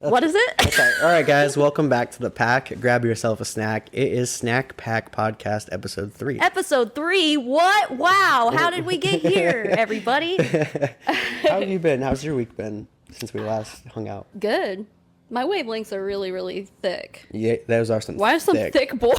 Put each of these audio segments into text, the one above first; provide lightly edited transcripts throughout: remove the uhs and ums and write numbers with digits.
What is it? Okay. All right, guys. Welcome back to the pack. Grab yourself a snack. It is Snack Pack Podcast Episode 3. Episode 3? What? Wow. How did we get here, everybody? How have you been? How's your week been since we last hung out? Good. My wavelengths are really, really thick. Yeah, those are some Why some thick boy?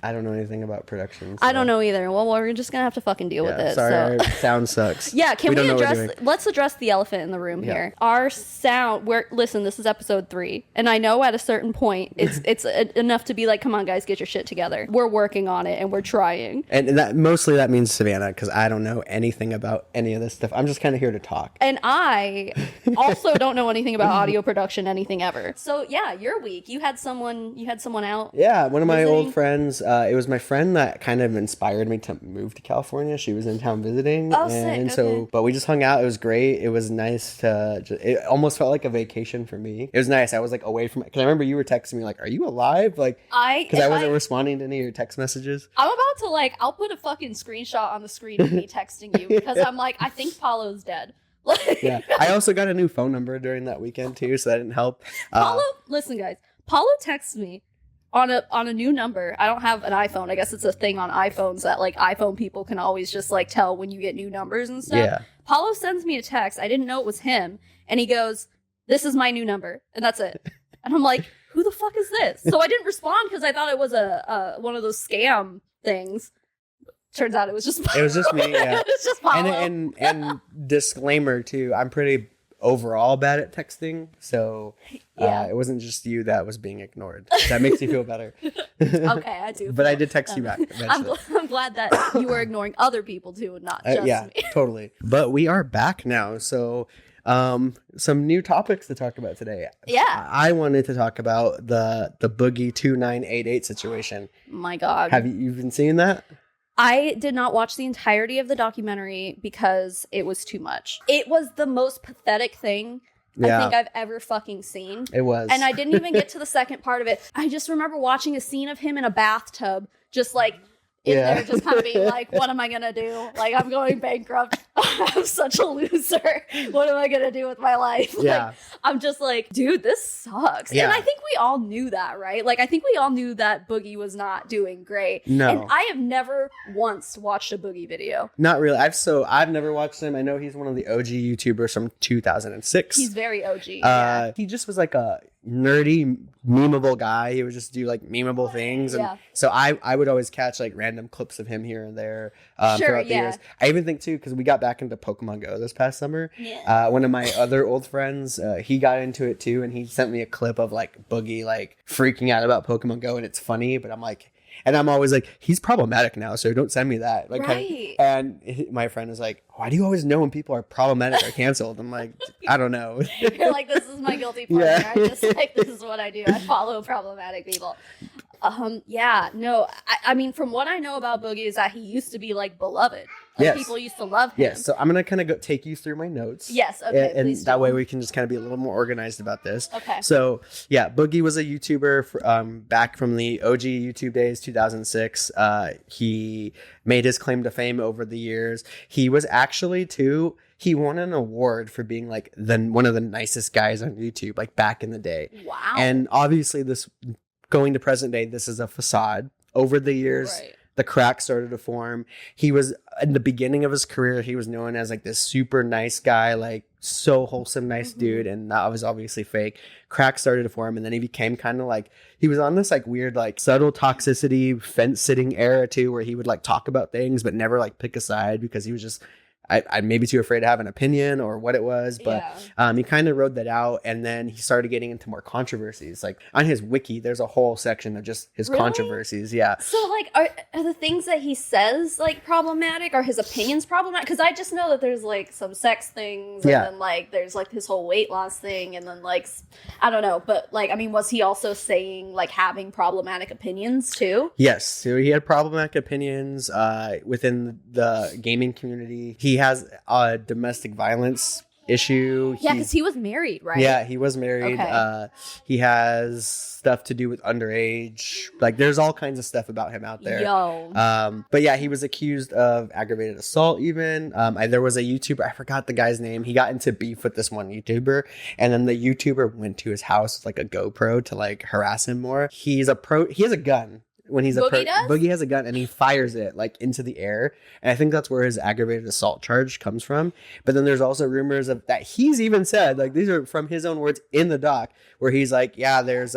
I don't know anything about production. I don't know either. Well, we're just going to have to fucking deal with it. Sorry, so. our sound sucks. Yeah, can we address, let's address the elephant in the room here. Our sound, listen, this is episode 3, and I know at a certain point, it's enough to be like, come on guys, get your shit together. We're working on it, and we're trying. And that mostly that means Savannah, because I don't know anything about any of this stuff. I'm just kind of here to talk. And I also don't know anything about audio production, anything ever. So yeah, your week. You had someone out. Yeah, one of my old friends. It was my friend that kind of inspired me to move to California. She was in town visiting. Oh, sick. Okay. But we just hung out. It was great. It was nice it almost felt like a vacation for me. It was nice. I was like away from it. Because I remember you were texting me like, are you alive? Like, because I wasn't responding to any of your text messages. I'm about to I'll put a fucking screenshot on the screen of me texting you because I'm like, I think Palo's dead. Yeah, I also got a new phone number during that weekend too, so that didn't help. Palo, listen guys, Palo texts me on a new number. I don't have an iPhone. I guess it's a thing on iPhones that iPhone people can always just tell when you get new numbers and stuff. Yeah. Palo sends me a text. I didn't know it was him, and he goes, "This is my new number," and that's it. And I'm like, who the fuck is this? So I didn't respond because I thought it was a one of those scam things. Turns out it was just Palo. It was just me, yeah. It was just Palo. And disclaimer too, I'm pretty overall bad at texting, so it wasn't just you that was being ignored. That makes you feel better. Okay, I do. But I did text you back eventually. I'm glad that you were ignoring other people too, and not just me. Totally. But we are back now, so some new topics to talk about today. Yeah. I wanted to talk about the Boogie2988 situation. My God. Have you been seeing that? I did not watch the entirety of the documentary because it was too much. It was the most pathetic thing I think I've ever fucking seen. It was. And I didn't even get to the second part of it. I just remember watching a scene of him in a bathtub, just in there, just kind of being like, what am I going to do? I'm going bankrupt. I'm such a loser. What am I going to do with my life? I'm just dude, this sucks. Yeah. And I think we all knew that, right? I think we all knew that Boogie was not doing great. No. And I have never once watched a Boogie video. Not really. I've never watched him. I know he's one of the OG YouTubers from 2006. He's very OG. He just was a nerdy, memeable guy. He would just do memeable things. And so I would always catch random clips of him here and there throughout the years. I even think too, because we got back into Pokemon Go this past summer. Yeah. One of my other old friends, he got into it too, and he sent me a clip of Boogie freaking out about Pokemon Go, and it's funny, but I'm always he's problematic now, so don't send me that. Right. And my friend is like, why do you always know when people are problematic or canceled? I'm like, I don't know. You're like, this is my guilty pleasure. Yeah. I just this is what I do. I follow problematic people. I mean, from what I know about Boogie is that he used to be beloved. Yes. People used to love him. Yes, so I'm going to kind of take you through my notes. Yes, okay, and that way we can just kind of be a little more organized about this. Okay. So, Boogie was a YouTuber back from the OG YouTube days, 2006. He made his claim to fame over the years. He was actually, too, he won an award for being one of the nicest guys on YouTube, back in the day. Wow. And obviously this, going to present day, this is a facade. Over the years, the cracks started to form. He was, in the beginning of his career, he was known as this super nice guy, so wholesome, nice dude. And that was obviously fake. Cracks started to form. And then he became kind of he was on this weird, subtle toxicity, fence sitting era too, where he would talk about things, but never pick a side because he was just, I'm maybe too afraid to have an opinion or what it was, but he kind of rode that out, and then he started getting into more controversies. On his wiki, there's a whole section of just his controversies. Yeah. So are the things that he says problematic? Are his opinions problematic? Because I just know that there's some sex things, and then there's his whole weight loss thing, and then I don't know, but I mean, was he also saying having problematic opinions too? Yes, so he had problematic opinions within the gaming community. He has domestic violence issue. Yeah, because he was married, right? Yeah, he was married. Okay. He has stuff to do with underage. Like, there's all kinds of stuff about him out there. But yeah, he was accused of aggravated assault even. There was a YouTuber, I forgot the guy's name. He got into beef with this one YouTuber, and then the YouTuber went to his house with like a GoPro to like harass him more. He has a gun. When he's Boogie has a gun and he fires it like into the air, and I think that's where his aggravated assault charge comes from. But then there's also rumors of that he's even said, like, these are from his own words in the doc, where he's like, yeah, there's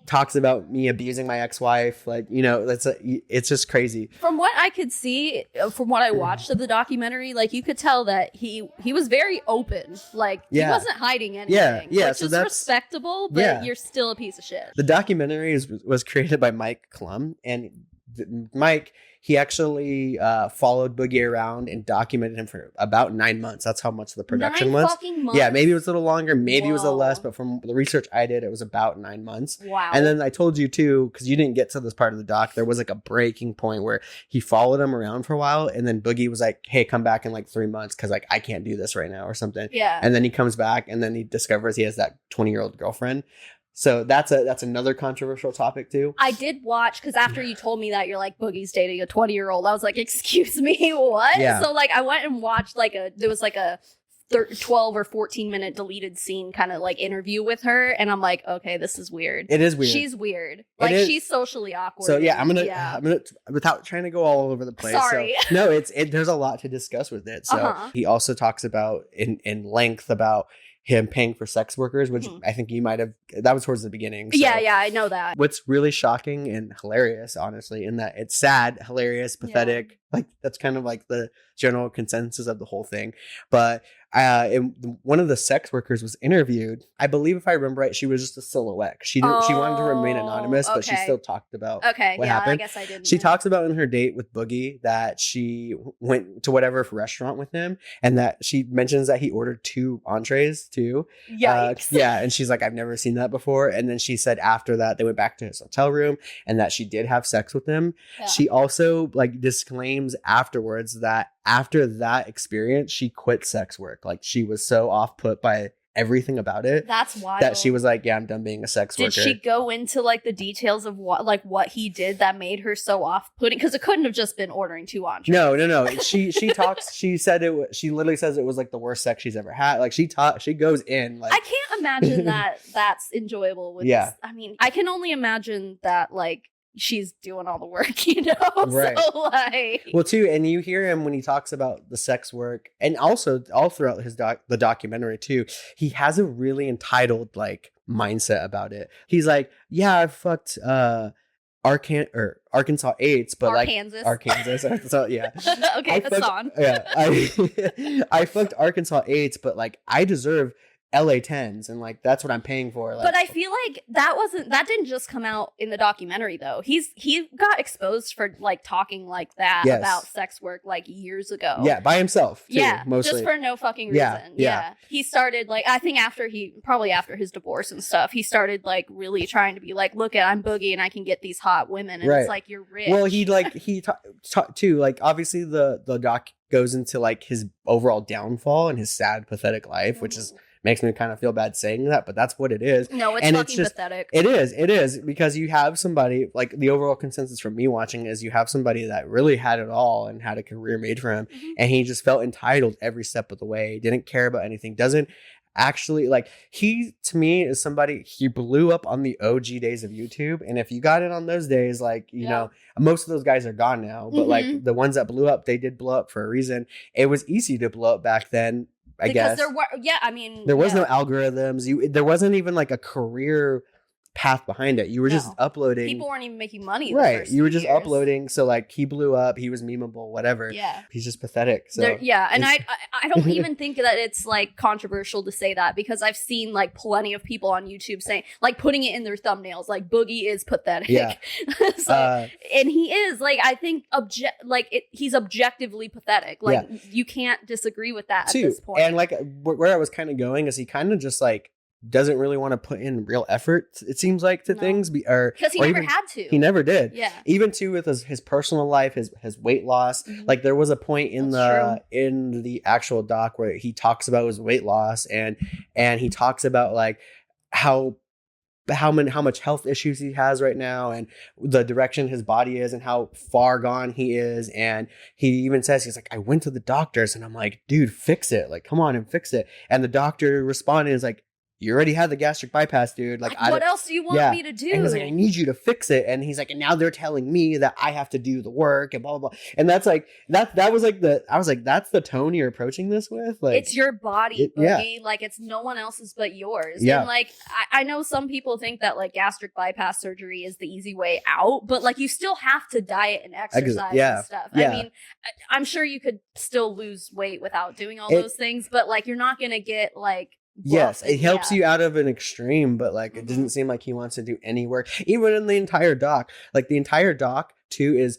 talks about me abusing my ex-wife, like, you know, it's just crazy. From what I could see, from what I watched of the documentary, like, you could tell that he was very open, like, he wasn't hiding anything. Which so is that's respectable, but you're still a piece of shit. The documentary was created by Mike Klum, and Mike, he actually followed Boogie around and documented him for about 9 months. That's how much the production was. 9 fucking months? Yeah, maybe it was a little longer, maybe it was a little less, but from the research I did, it was about 9 months. Wow. And then I told you too, because you didn't get to this part of the doc, there was like a breaking point where he followed him around for a while, and then Boogie was like, hey, come back in like 3 months because like I can't do this right now or something. Yeah. And then he comes back, and then he discovers he has that 20-year-old girlfriend. So that's another controversial topic too. I did watch, because after you told me that you're like, Boogie's dating a 20-year-old, I was like, excuse me, what? Yeah. So like I went and watched there was like a 12 or 14 minute deleted scene kind of like interview with her, and I'm like, okay, this is weird. It is weird. She's weird. Like, she's socially awkward. So yeah, I'm gonna without trying to go all over the place. Sorry. So, no, there's a lot to discuss with it. So he also talks about in length about him paying for sex workers, which I think you might have, that was towards the beginning. So. Yeah, I know that. What's really shocking and hilarious, honestly, in that it's sad, hilarious, pathetic. Yeah. Like, that's kind of like the general consensus of the whole thing. But one of the sex workers was interviewed. I believe, if I remember right, she was just a silhouette. She wanted to remain anonymous, but she still talked about what happened. I guess I didn't. She talks about in her date with Boogie that she went to whatever restaurant with him, and that she mentions that he ordered 2 entrees too. Yikes. Yeah, and she's like, I've never seen that before. And then she said after that they went back to his hotel room and that she did have sex with him. Yeah. She also like disclaims afterwards that after that experience she quit sex work. Like, she was so off put by everything about it. That's wild. That she was like, yeah, I'm done being a sex worker. Did she go into like the details of what he did that made her so off putting? Because it couldn't have just been ordering 2 entrees. No. She talks. She said it. She literally says it was like the worst sex she's ever had. Like, she goes in. Like, I can't imagine that's enjoyable. With this. I mean, I can only imagine that like she's doing all the work, you know? Right. So, like... Well, too, and you hear him when he talks about the sex work, and also all throughout the documentary, too, he has a really entitled, like, mindset about it. He's like, yeah, I fucked Arkansas 8s, but Arkansas. So yeah. Okay, Hassan. I fucked Arkansas 8s, but like I deserve LA 10s, and like that's what I'm paying for. Like, but I feel like that didn't just come out in the documentary though. He got exposed for like talking like that about sex work like years ago. Yeah, by himself. Too, mostly just for no fucking reason. Yeah. He started like, I think after his divorce and stuff, he started like really trying to be like, look I'm Boogie and I can get these hot women, and it's like, you're rich. Well, he too, like obviously the doc goes into like his overall downfall and his sad, pathetic life, which is makes me kind of feel bad saying that, but that's what it is. No, it's fucking pathetic. It is because you have somebody, like the overall consensus from me watching is you have somebody that really had it all and had a career made for him, and he just felt entitled every step of the way, didn't care about anything, doesn't actually, like, he to me is somebody, he blew up on the OG days of YouTube, and if you got it on those days, like, you know, most of those guys are gone now, but like the ones that blew up, they did blow up for a reason. It was easy to blow up back then. I guess there were, there was no algorithms. There wasn't even like a career path behind it. You were just uploading. People weren't even making money. Right. You were just uploading. So like he blew up. He was memeable, whatever. Yeah. He's just pathetic. So and I don't even think that it's like controversial to say that, because I've seen like plenty of people on YouTube saying, like, putting it in their thumbnails, like, Boogie is pathetic. Yeah. And he is, like, I think he's objectively pathetic. Like you can't disagree with that at this point. And like where I was kind of going is he kind of just like doesn't really want to put in real effort, it seems like, to things. Because he never had to. He never did. Yeah. Even too with his personal life, his weight loss. Like there was a point in the actual doc where he talks about his weight loss and he talks about like how much health issues he has right now and the direction his body is and how far gone he is. And he even says, he's like, I went to the doctors, and I'm like, dude, fix it. Like, come on and fix it. And the doctor responded is like, you already had the gastric bypass, dude. Like what else do you want me to do? And he's like, I need you to fix it. And he's like, and now they're telling me that I have to do the work and blah, blah, blah. And that's like, that was like I was like, that's the tone you're approaching this with? Like, it's your body, Boogie. Like, it's no one else's but yours. Yeah. And like, I know some people think that like gastric bypass surgery is the easy way out, but like you still have to diet and exercise and stuff. Yeah. I mean, I'm sure you could still lose weight without doing all those things, but like, you're not going to get like, yes, it helps you out of an extreme, but like it doesn't seem like he wants to do any work, even in the entire doc. Like the entire doc too is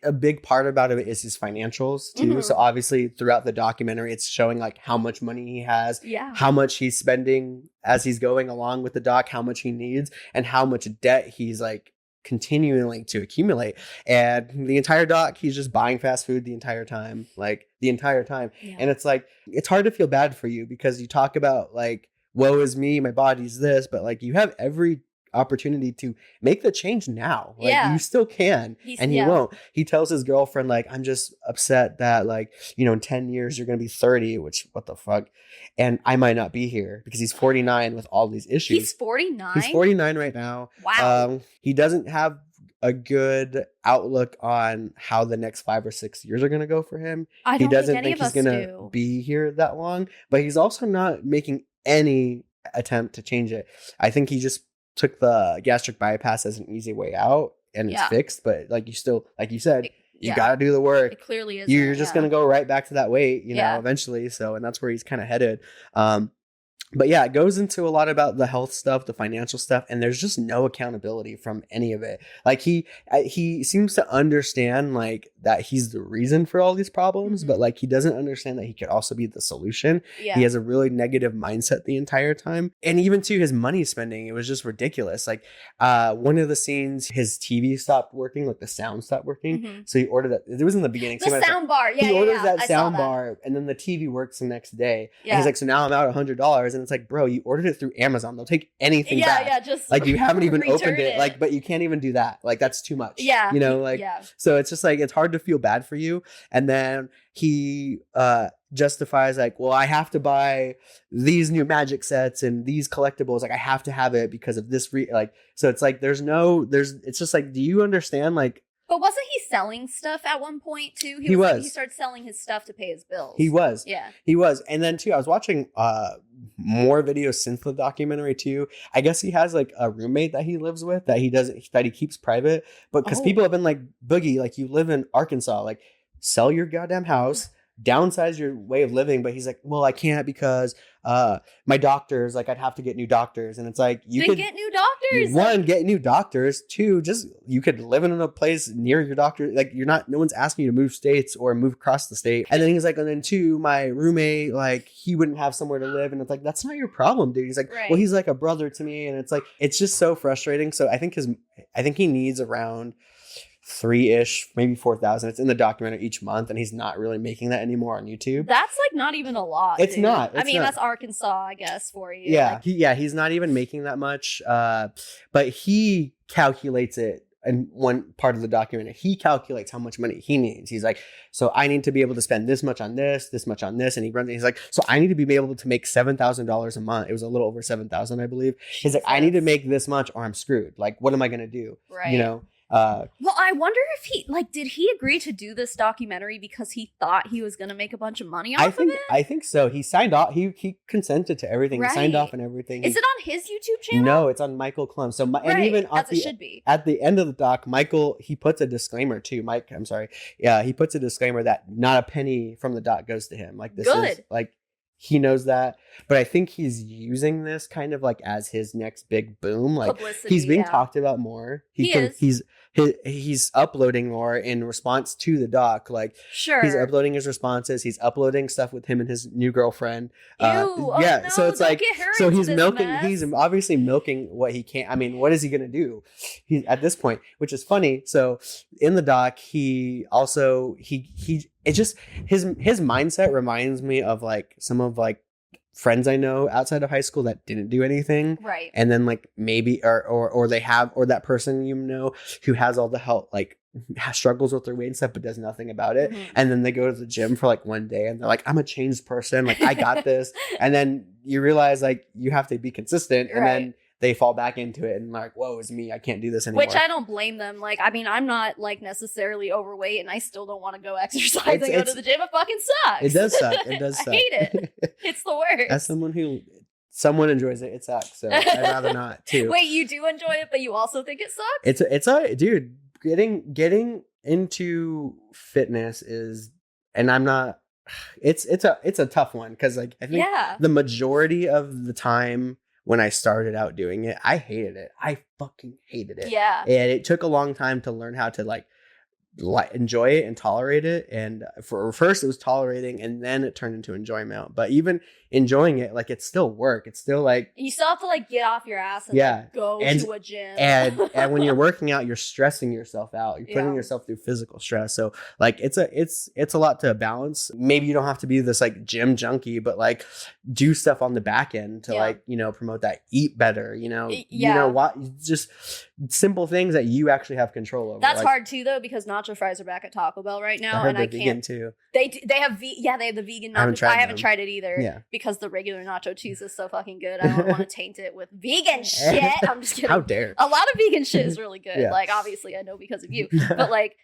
a big part about it is his financials too. So obviously throughout the documentary, it's showing like how much money he has, how much he's spending as he's going along with the doc, how much he needs, and how much debt he's like continually to accumulate. And the entire doc, he's just buying fast food the entire time. And it's like, it's hard to feel bad for you because you talk about like, woe is me, my body's this, but like you have every opportunity to make the change now. Like you still can, and he won't. He tells his girlfriend like, I'm just upset that like, you know, in 10 years you're gonna be 30, which what the fuck, and I might not be here because he's 49 with all these issues. He's 49. He's 49 right now. Wow. He doesn't have a good outlook on how the next 5 or 6 years are going to go for him. He doesn't think he's going to be here that long, but he's also not making any attempt to change it. I think he just took the gastric bypass as an easy way out and it's fixed, but like you still, like you said, you got to do the work. It clearly is. You're just going to go right back to that weight, you know, eventually. So, and that's where he's kind of headed. But yeah, it goes into a lot about the health stuff, the financial stuff, and there's just no accountability from any of it. Like he seems to understand like that he's the reason for all these problems, but like he doesn't understand that he could also be the solution. He has a really negative mindset the entire time. And even to his money spending, it was just ridiculous. Like one of the scenes, his TV stopped working, like the sound stopped working. So he ordered it was in the beginning. The sound bar. He orders that sound bar and then the TV works the next day. And he's like, so now I'm out $100. And it's like, bro, you ordered it through Amazon. They'll take anything back. Yeah, just like you haven't even opened it. Like, but you can't even do that. Like, that's too much. Yeah. You know, like, so it's just like, it's hard to feel bad for you. And then he justifies like, well, I have to buy these new magic sets and these collectibles. Like, I have to have it because of this. So it's like, it's just like, do you understand? Like, but wasn't he selling stuff at one point too? He started selling his stuff to pay his bills. He was. Yeah. He was. And then too, I was watching more videos since the documentary too. I guess he has like a roommate that he lives with that he keeps private. But because people have been like, Boogie, like you live in Arkansas, like sell your goddamn house, downsize your way of living. But he's like, well, I can't because my doctors, like I'd have to get new doctors. And it's like, you could get new doctors. One, get new doctors. Two, just you could live in a place near your doctor. Like no one's asking you to move states or move across the state. And then he's like, and then two, my roommate, like he wouldn't have somewhere to live. And it's like, that's not your problem, dude. He's like, well, he's like a brother to me. And it's like, it's just so frustrating. So I think he needs around 3-ish, maybe 4,000. It's in the documentary each month, and he's not really making that anymore on YouTube. That's like not even a lot. It's not. That's Arkansas, I guess, for you. Yeah, he's not even making that much. But he calculates it. And one part of the documentary, he calculates how much money he needs. He's like, so I need to be able to spend this much on this much on this. And he's like, so I need to be able to make $7,000 a month. It was a little over 7,000, I believe. He's like, I need to make this much or I'm screwed. Like, what am I going to do? Right. You know? Well, I wonder if did he agree to do this documentary because he thought he was going to make a bunch of money off of it? I think so. He signed off. He consented to everything. Right. He signed off on everything. Is it on his YouTube channel? No, it's on Michael Klum. So, and even at the end of the doc, Michael, he puts a disclaimer too. Mike, I'm sorry. Yeah, he puts a disclaimer that not a penny from the doc goes to him. Like this is like, he knows that, but I think he's using this kind of like as his next big boom. Like publicity, he's being talked about more. He's he's uploading more in response to the doc. Like, sure, he's uploading his responses. He's uploading stuff with him and his new girlfriend. Ew, oh no, so it's like, so he's milking. Mess. He's obviously milking what he can. I mean, what is he gonna do? He's at this point, which is funny. So in the doc, he also it just his mindset reminds me of like some of like friends I know outside of high school that didn't do anything. Right. And then like maybe or they have, or that person, you know, who has all the help, like struggles with their weight and stuff, but does nothing about it. Mm-hmm. And then they go to the gym for like one day and they're like, I'm a changed person. Like, I got this. And then you realize like you have to be consistent. And then they fall back into it and like, whoa, it's me. I can't do this anymore. Which I don't blame them. Like, I mean, I'm not like necessarily overweight and I still don't want to go exercise and go to the gym. It fucking sucks. It does suck. It does suck. I hate it. It's the worst. As someone enjoys it, it sucks. So I'd rather not too. Wait, you do enjoy it, but you also think it sucks? It's a dude, getting into fitness is, and I'm not, it's a tough one. Cause like, I think the majority of the time when I started out doing it, I hated it. I fucking hated it. Yeah. And it took a long time to learn how to like enjoy it and tolerate it. And for first it was tolerating and then it turned into enjoyment. But even enjoying it, like, it's still work. It's still like, you still have to like get off your ass and like, go to a gym. And when you're working out, you're stressing yourself out. You're putting yourself through physical stress. So like it's a lot to balance. Maybe you don't have to be this like gym junkie, but like do stuff on the back end to like, you know, promote that, eat better, you know, you know what, just simple things that you actually have control over. That's like, hard too though, because nacho fries are back at Taco Bell right now. I heard and I can't too. They have they have the vegan nacho. I haven't tried it either. Yeah. Because the regular nacho cheese is so fucking good. I don't want to taint it with vegan shit. I'm just kidding. How dare. A lot of vegan shit is really good. Like, obviously I know because of you. But like,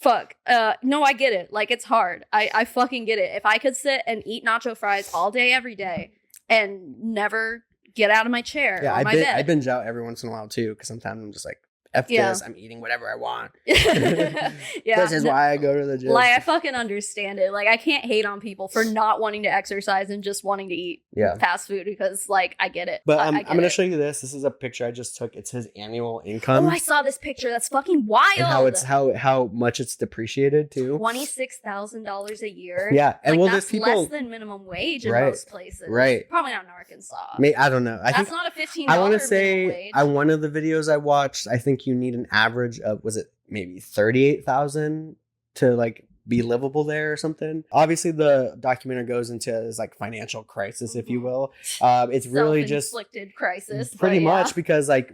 fuck. No, I get it. Like, it's hard. I fucking get it. If I could sit and eat nacho fries all day, every day, and never get out of my chair or my bed. I binge out every once in a while too, because sometimes I'm just like, F this, I'm eating whatever I want. This is why I go to the gym. Like, I fucking understand it. Like, I can't hate on people for not wanting to exercise and just wanting to eat fast food, because like, I get it. But I'm going to show you this. This is a picture I just took. It's his annual income. Oh, I saw this picture. That's fucking wild. And how much it's depreciated too. $26,000 a year. Yeah. And like, that's less than minimum wage in most places. Right. Probably not in Arkansas. I don't know. That's not a $15 I want to say wage. One of the videos I watched, I think you need an average of, was it maybe 38,000 to like be livable there or something. Obviously the documentary goes into his like financial crisis, if you will. It's really just self-inflicted crisis, pretty much, because like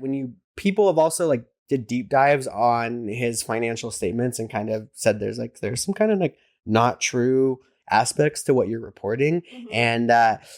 people have also like did deep dives on his financial statements and kind of said there's some kind of like not true aspects to what you're reporting. And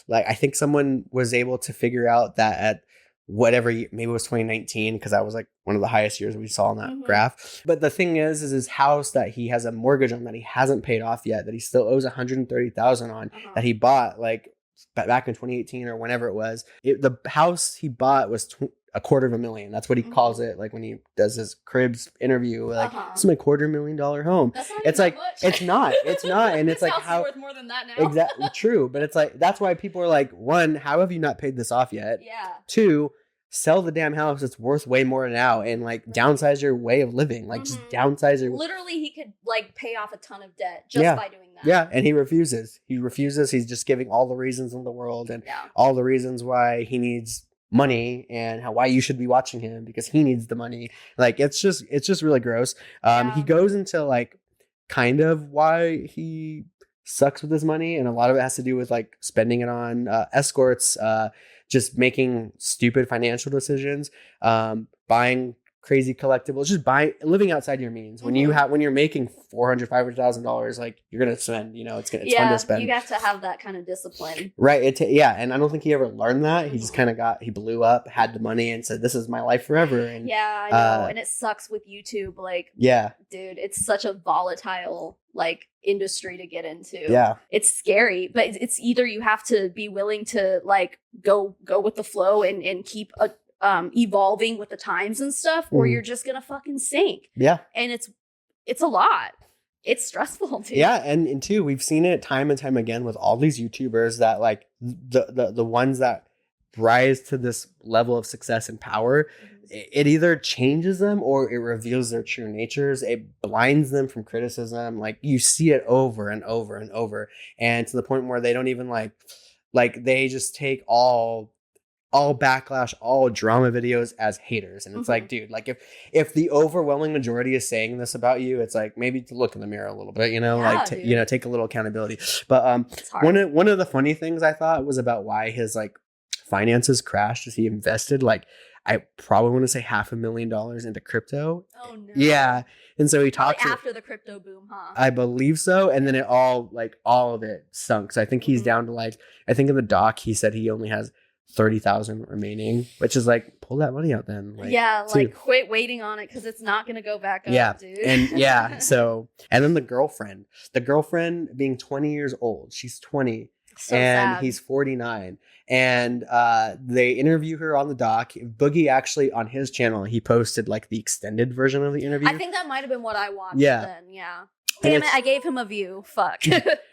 like, I think someone was able to figure out that at whatever year, maybe it was 2019, because that was like one of the highest years we saw on that graph. But the thing is his house that he has a mortgage on that he hasn't paid off yet, that he still owes $130,000 on, that he bought like back in 2018 or whenever it was. The house he bought was $250,000. That's what he calls it. Like when he does his Cribs interview, like, this is my $250,000 home. It's like, it's not. And it's like, how worth more than that now. Exactly true. But it's like, that's why people are like, one, how have you not paid this off yet? Yeah. Two, sell the damn house. It's worth way more now, and like downsize your way of living. Like just downsize your. Literally, he could like pay off a ton of debt just by doing that. Yeah, and he refuses. He's just giving all the reasons in the world and all the reasons why he needs money and why you should be watching him, because he needs the money. Like, it's just really gross. He goes into like kind of why he sucks with his money, and a lot of it has to do with like spending it on escorts, just making stupid financial decisions, buying crazy collectibles, just living outside your means. When you're making $400,000-$500,000, like, you're gonna spend, it's fun to spend. You have to have that kind of discipline, right? And I don't think he ever learned that. He just kind of he blew up, had the money, and said, "This is my life forever." And I know. And it sucks with YouTube, like, dude, it's such a volatile like industry to get into. Yeah, it's scary, but it's either you have to be willing to like go with the flow and keep evolving with the times and stuff, or you're just gonna fucking sink. Yeah, and it's a lot. It's stressful too. Yeah, and two, we've seen it time and time again with all these YouTubers that like the ones that rise to this level of success and power, it either changes them or it reveals their true natures. It blinds them from criticism. Like you see it over and over and over, and to the point where they don't even like they just take all backlash, all drama videos as haters. And it's like, dude, like if the overwhelming majority is saying this about you, it's like maybe to look in the mirror a little bit, like take a little accountability. But one of the funny things I thought was about why his like finances crashed is he invested like, I probably want to say $500,000 into crypto. Oh no. Yeah. And so he talks after the crypto boom, huh? I believe so. And then it all of it sunk. So I think he's down to like, I think in the doc, he said he only has 30,000 remaining, which is like, pull that money out then. Quit waiting on it because it's not going to go back up, dude. And so, and then the girlfriend being 20 years old, she's 20 and sad. He's 49. And they interview her on the doc. Boogie actually on his channel, he posted like the extended version of the interview. I think that might have been what I watched then. Yeah. Damn it, I gave him a view. Fuck.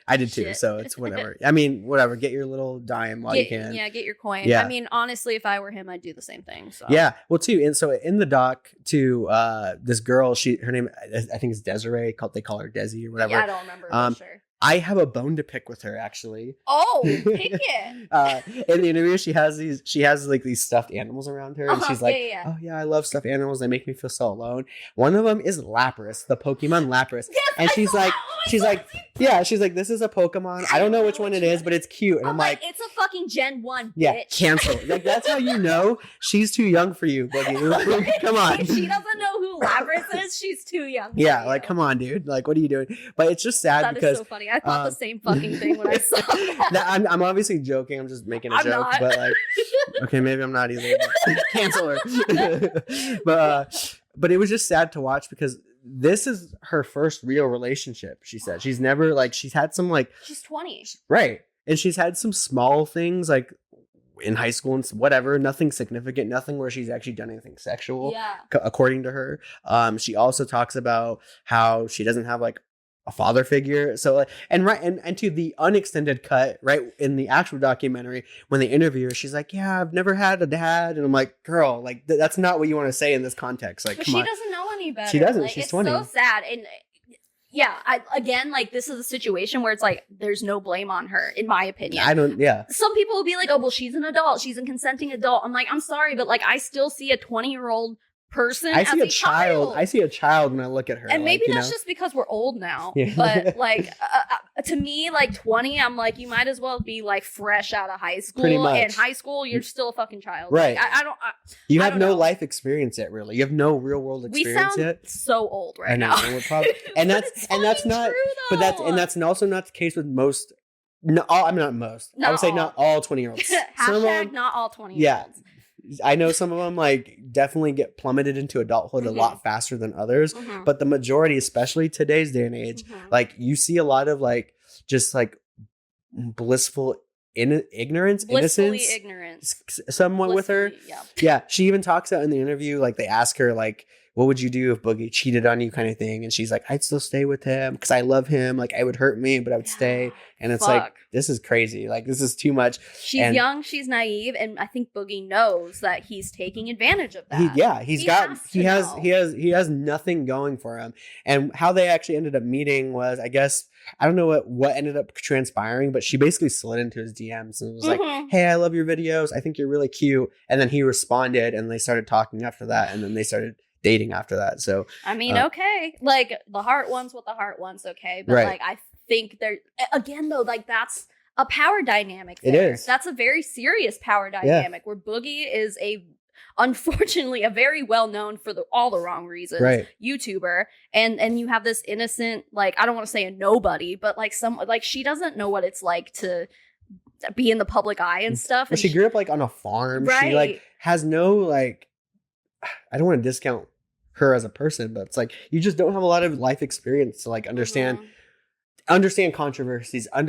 I did too, so it's whatever. I mean, whatever. Get your little dime while you can. Yeah, get your coin. Yeah. I mean, honestly, if I were him, I'd do the same thing. So. Yeah, well, too. And so in the doc, too, this girl, her name, I think is Desiree. They call her Desi or whatever. Yeah, I don't remember for sure. I have a bone to pick with her, actually. Oh, pick it. In the interview, she has like these stuffed animals around her, and she's like, "Oh yeah, I love stuffed animals. They make me feel so alone." One of them is Lapras, the Pokemon Lapras, and she's like, "This is a Pokemon. I don't know which one it is, but it's cute." And I'm like, "It's a fucking Gen 1, bitch." Yeah, cancel. Like that's how you know she's too young for you, Boogie. Come on. If she doesn't know who Lapras is, she's too young. Yeah, like come on, dude. Like, what are you doing? But it's just sad because is so funny. I thought the same fucking thing when I saw that. I'm obviously joking. I'm just making a joke. Not. But like, okay, maybe I'm not either. Cancel her. But it was just sad to watch because this is her first real relationship. She said she's never she's had some she's 20, right, and she's had some small things like in high school and whatever, nothing significant, nothing where she's actually done anything sexual. Yeah. According to her, she also talks about how she doesn't have like a father figure. So and to the unextended cut, right, in the actual documentary, when they interview her, she's like, "Yeah, I've never had a dad." And I'm like, girl, like that's not what you want to say in this context. Like, she doesn't know any better. She doesn't. She's 20. It's so sad. And yeah, this is a situation where it's like there's no blame on her, in my opinion. Some people will be like, "Oh, well, she's an adult. She's a consenting adult." I'm like, I'm sorry, but like I still see a 20-year-old person. I see a child. I see a child when I look at her. And maybe that's just because we're old now. Yeah. But like to me, like 20, I'm like, you might as well be like fresh out of high school. Pretty much. In high school, you're still a fucking child. Right. Like, you have no life experience yet, really. You have no real world experience yet. We sound so old right now. We're probably, and that's not. True, but that's also not the case with most. No, I'm not most. I would say not all 20-year-olds. Hashtag not all 20-year-olds. Yeah. I know some of them like definitely get plummeted into adulthood a lot faster than others, but the majority, especially today's day and age, like you see a lot of like just like blissful innocence, somewhat with her. Yeah. She even talks out in the interview, like they ask her like, what would you do if Boogie cheated on you kind of thing? And she's like, I'd still stay with him because I love him. Like it would hurt me, but I would stay. And it's like, this is crazy. Like this is too much. She's young. She's naive. And I think Boogie knows that he's taking advantage of that. He has nothing going for him. And how they actually ended up meeting was, I guess, I don't know what ended up transpiring, but she basically slid into his DMs and was like, hey, I love your videos. I think you're really cute. And then he responded and they started talking after that. And then they started dating after that. So I mean, okay, like the heart wants what the heart wants, okay, but like I think there again though, like that's a power dynamic there. It is. That's a very serious power dynamic where Boogie is unfortunately a very well known for all the wrong reasons YouTuber, and you have this innocent, like I don't want to say a nobody, but like she doesn't know what it's like to be in the public eye and stuff. Well, she grew up like on a farm. She like has no like, I don't want to discount her as a person, but it's like you just don't have a lot of life experience to like understand controversies, and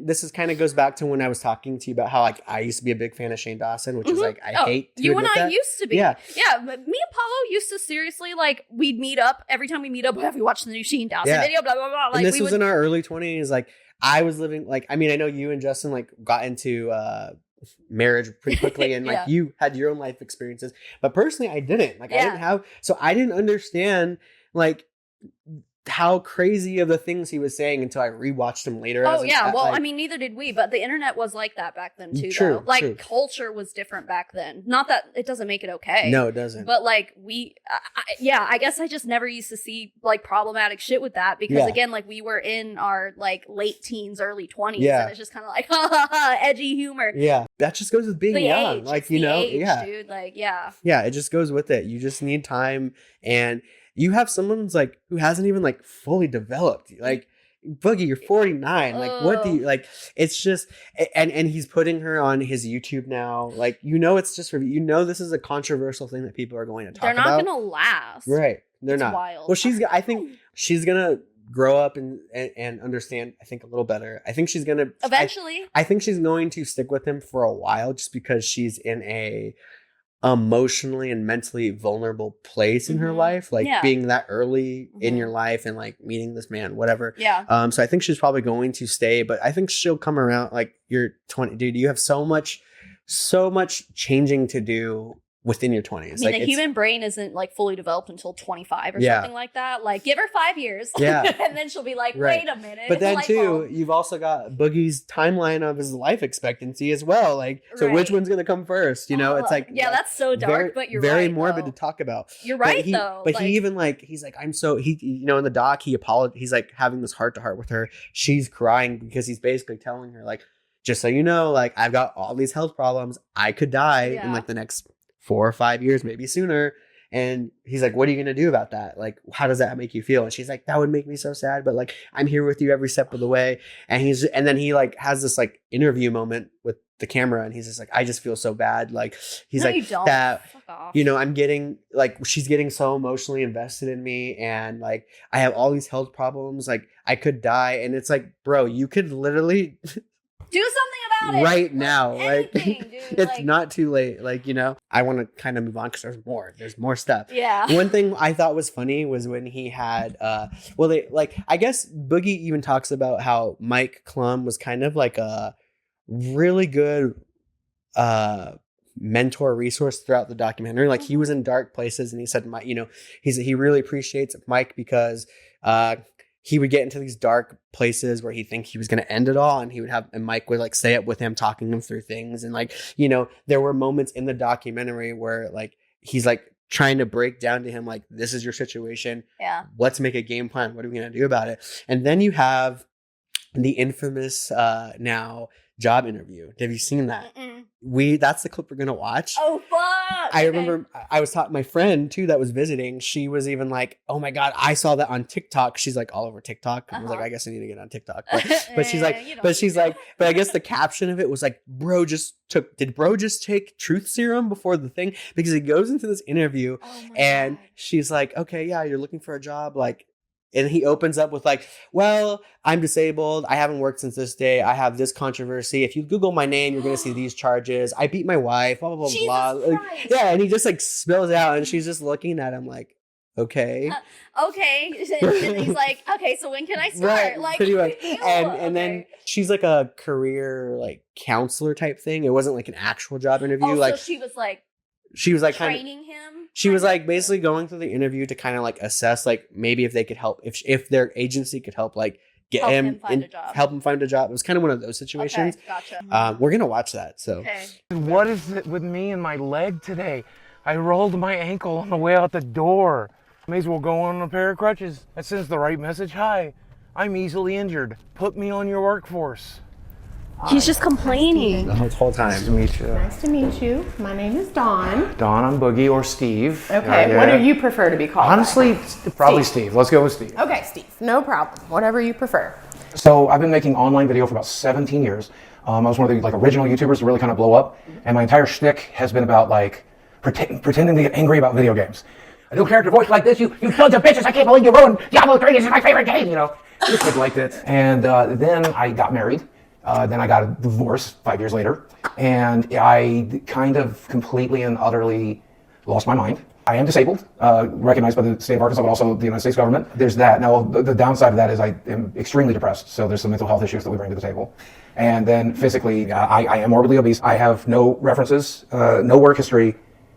this is kind of goes back to when I was talking to you about how like I used to be a big fan of Shane Dawson, which is like I hate to you and I that. Used to be. But me and Palo used to seriously like we'd meet up every time we meet up. Have you watched the new Shane Dawson video? Blah blah blah. Like, and this was in our early 20s. Like I was living like I mean I know you and Justin like got into marriage pretty quickly and like you had your own life experiences. But personally, I didn't. Like I didn't understand like how crazy of the things he was saying until I rewatched him later. Oh yeah, well, I mean, neither did we, but the internet was like that back then too. True, like culture was different back then. Not that it doesn't make it okay. No, it doesn't. But like I guess I just never used to see like problematic shit with that because again, like we were in our like late teens, early 20s, and it's just kind of like ha ha ha, edgy humor. Yeah, that just goes with being young, age. like it's you know, age, dude. Like yeah, it just goes with it. You just need time and. You have someone's like who hasn't even like fully developed. Like Boogie, you're 49. Like what do you like? It's just and he's putting her on his YouTube now. Like it's just for this is a controversial thing that people are going to talk about. They're not gonna last. Right. They're not. Wild. Well, I think she's gonna grow up and understand. I think a little better. I think she's gonna eventually. I think she's going to stick with him for a while just because she's in a emotionally and mentally vulnerable place in her life, like being that early in your life and like meeting this man, whatever. So I think she's probably going to stay, but I think she'll come around. Like you're 20, dude, you have so much changing to do within your 20s. I mean, the human brain isn't like fully developed until 25 or something like that. Like give her 5 years and then she'll be like, wait a minute. But then too, you've also got Boogie's timeline of his life expectancy as well. Like, so which one's going to come first? You know, it's like, that's so dark, but you're very right, morbid though. to talk about. You're right though. But he even like, he's like, in the doc, he's like having this heart to heart with her. She's crying because he's basically telling her like, just so you know, like I've got all these health problems. I could die in like the next 4 or 5 years, maybe sooner. And he's like, what are you going to do about that? Like, how does that make you feel? And she's like, that would make me so sad, but like, I'm here with you every step of the way. And then he like has this like interview moment with the camera. And he's just like, I just feel so bad. Like, he's like that, I'm getting like, she's getting so emotionally invested in me. And like, I have all these health problems. Like I could die. And it's like, bro, you could literally do something about it right now. Anything, like dude. It's not too late. Like, I want to kind of move on because there's more stuff. Yeah. One thing I thought was funny was when he had I guess Boogie even talks about how Mike Klum was kind of like a really good mentor resource throughout the documentary. Like he was in dark places and he said he really appreciates Mike because he would get into these dark places where he think he was going to end it all. And Mike would like stay up with him, talking him through things. And like, there were moments in the documentary where like, he's like trying to break down to him, like, this is your situation. Yeah. Let's make a game plan. What are we going to do about it? And then you have the infamous, now job interview. Have you seen that? That's the clip we're going to watch. Oh, fuck. I remember I was talking, my friend too, that was visiting. She was even like, oh my God, I saw that on TikTok. She's like all over TikTok. I was like, I guess I need to get on TikTok. But she's like, but I guess the caption of it was like, did bro just take truth serum before the thing? Because he goes into this interview and she's like, okay, yeah, you're looking for a job. Like, and he opens up with like, well, I'm disabled. I haven't worked since this day. I have this controversy. If you Google my name, you're going to see these charges. I beat my wife, blah, blah, blah, blah. Yeah. And he just like spills out and she's just looking at him like, okay. Okay. And he's like, okay, so when can I start? Right, like, pretty much. And then she's like a career like counselor type thing. It wasn't like an actual job interview. So she was like training him. She was like basically going through the interview to kind of like assess like maybe if they could help, if their agency could help like get help him find a job. It was kind of one of those situations. Okay, gotcha. We're gonna watch that. So what is it with me and my leg today? I rolled my ankle on the way out the door. May as well go on a pair of crutches. That sends the right message. Hi, I'm easily injured. Put me on your workforce. He's just complaining. The whole time. Nice to meet you. Nice to meet you. My name is Dawn. Dawn, I'm Boogie or Steve. Okay, what do you prefer to be called? Honestly, probably Steve. Let's go with Steve. Okay, Steve. No problem. Whatever you prefer. So I've been making online video for about 17 years. I was one of the like original YouTubers to really kind of blow up. And my entire shtick has been about like pretending to get angry about video games. I do a character voice like this. You sons of bitches, I can't believe you ruined Diablo 3. This is my favorite game, Just liked it. And then I got married. Then I got a divorce 5 years later, and I kind of completely and utterly lost my mind. I am disabled, recognized by the state of Arkansas, but also the United States government. There's that. Now, the downside of that is I am extremely depressed. So there's some mental health issues that we bring to the table. And then physically, I am morbidly obese. I have no references, no work history,